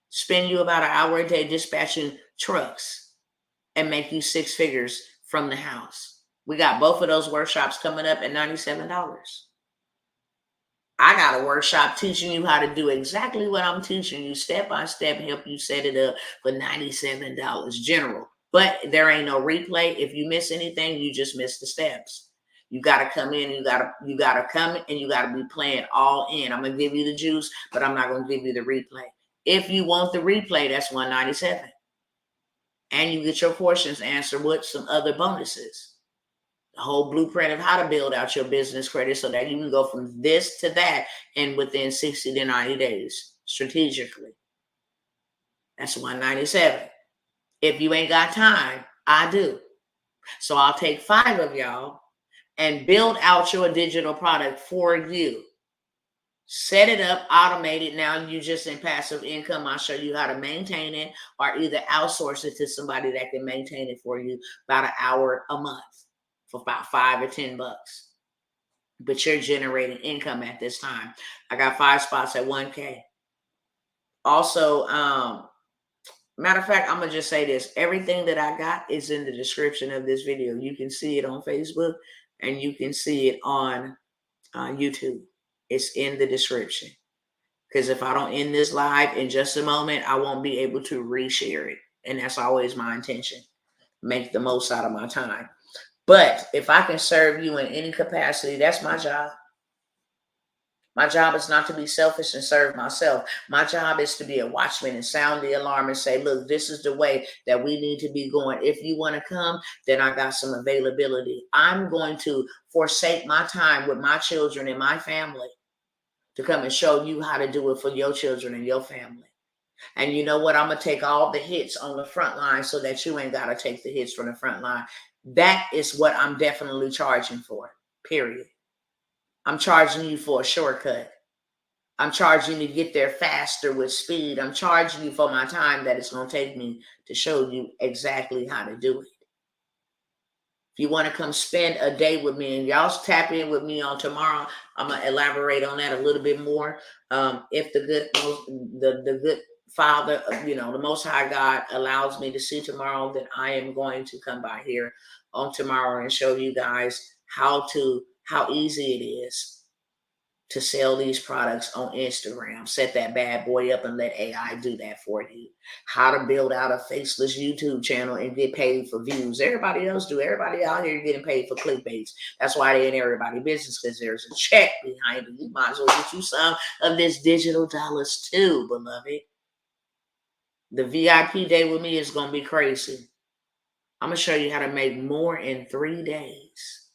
Spend you about an hour a day dispatching trucks and make you 6 figures from the house. We got both of those workshops coming up at $97. I got a workshop teaching you how to do exactly what I'm teaching you, step by step, help you set it up for $97 general. But there ain't no replay. If you miss anything, you just miss the steps. You got to come in, you got to come and you got to be playing all in. I'm going to give you the juice, but I'm not going to give you the replay. If you want the replay, that's $197. And you get your questions answered with some other bonuses. The whole blueprint of how to build out your business credit so that you can go from this to that and within 60 to 90 days strategically. That's $197. If you ain't got time, I do. So I'll take 5 of y'all and build out your digital product for you Set it up, automate it. Now you're just in passive income. I'll show you how to maintain it or either outsource it to somebody that can maintain it for you about an hour a month for about $5 or $10. But you're generating income at this time. I got 5 spots at 1K. Also, matter of fact, I'm going to just say this. Everything that I got is in the description of this video. You can see it on Facebook and you can see it on YouTube. It's in the description. Because if I don't end this live in just a moment, I won't be able to reshare it. And that's always my intention. Make the most out of my time. But if I can serve you in any capacity, that's my job. My job is not to be selfish and serve myself. My job is to be a watchman and sound the alarm and say, look, this is the way that we need to be going. If you want to come, then I got some availability. I'm going to forsake my time with my children and my family to come and show you how to do it for your children and your family. And you know what? I'm going to take all the hits on the front line so that you ain't got to take the hits from the front line. That is what I'm definitely charging for, period. I'm charging you for a shortcut. I'm charging you to get there faster with speed. I'm charging you for my time that it's going to take me to show you exactly how to do it. If you want to come spend a day with me and y'all tap in with me on tomorrow, I'm going to elaborate on that a little bit more. If the good Father, the Most High God allows me to see tomorrow, then I am going to come by here on tomorrow and show you guys how easy it is to sell these products on Instagram. Set that bad boy up and let AI do that for you. How to build out a faceless YouTube channel and get paid for views. Everybody else do. Everybody out here getting paid for clickbaits. That's why they in everybody's business, because there's a check behind it. You might as well get you some of this digital dollars too, beloved. The VIP day with me is going to be crazy. I'm going to show you how to make more in 3 days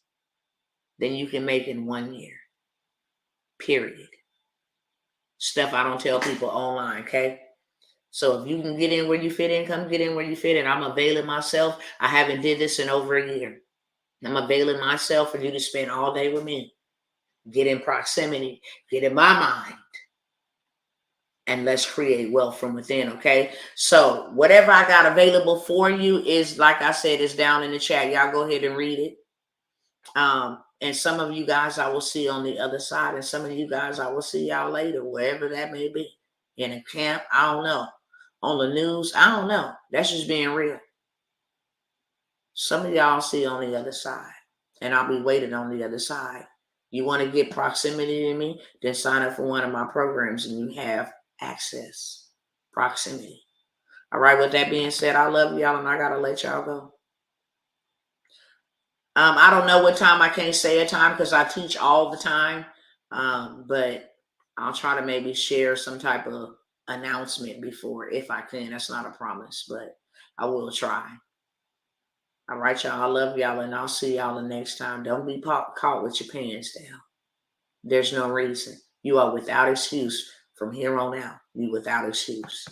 than you can make in 1 year. Period. Stuff I don't tell people online, okay? So if you can get in where you fit in, come get in where you fit in. I'm availing myself. I haven't did this in over a year. I'm availing myself for you to spend all day with me. Get in proximity. Get in my mind. And let's create wealth from within, okay? So whatever I got available for you is, like I said, is down in the chat. Y'all go ahead and read it. And some of you guys I will see on the other side, and some of you guys I will see y'all later, wherever that may be. In a camp, I don't know. On the news, I don't know. That's just being real. Some of y'all see on the other side, and I'll be waiting on the other side. You want to get proximity to me, then sign up for one of my programs and you have access. Proximity. All right, with that being said, I love y'all and I got to let y'all go. I don't know what time. I can't say a time because I teach all the time. But I'll try to maybe share some type of announcement before, if I can. That's not a promise, but I will try. All right, y'all. I love y'all, and I'll see y'all the next time. Don't be caught with your pants down. There's no reason. You are without excuse from here on out. You without excuse.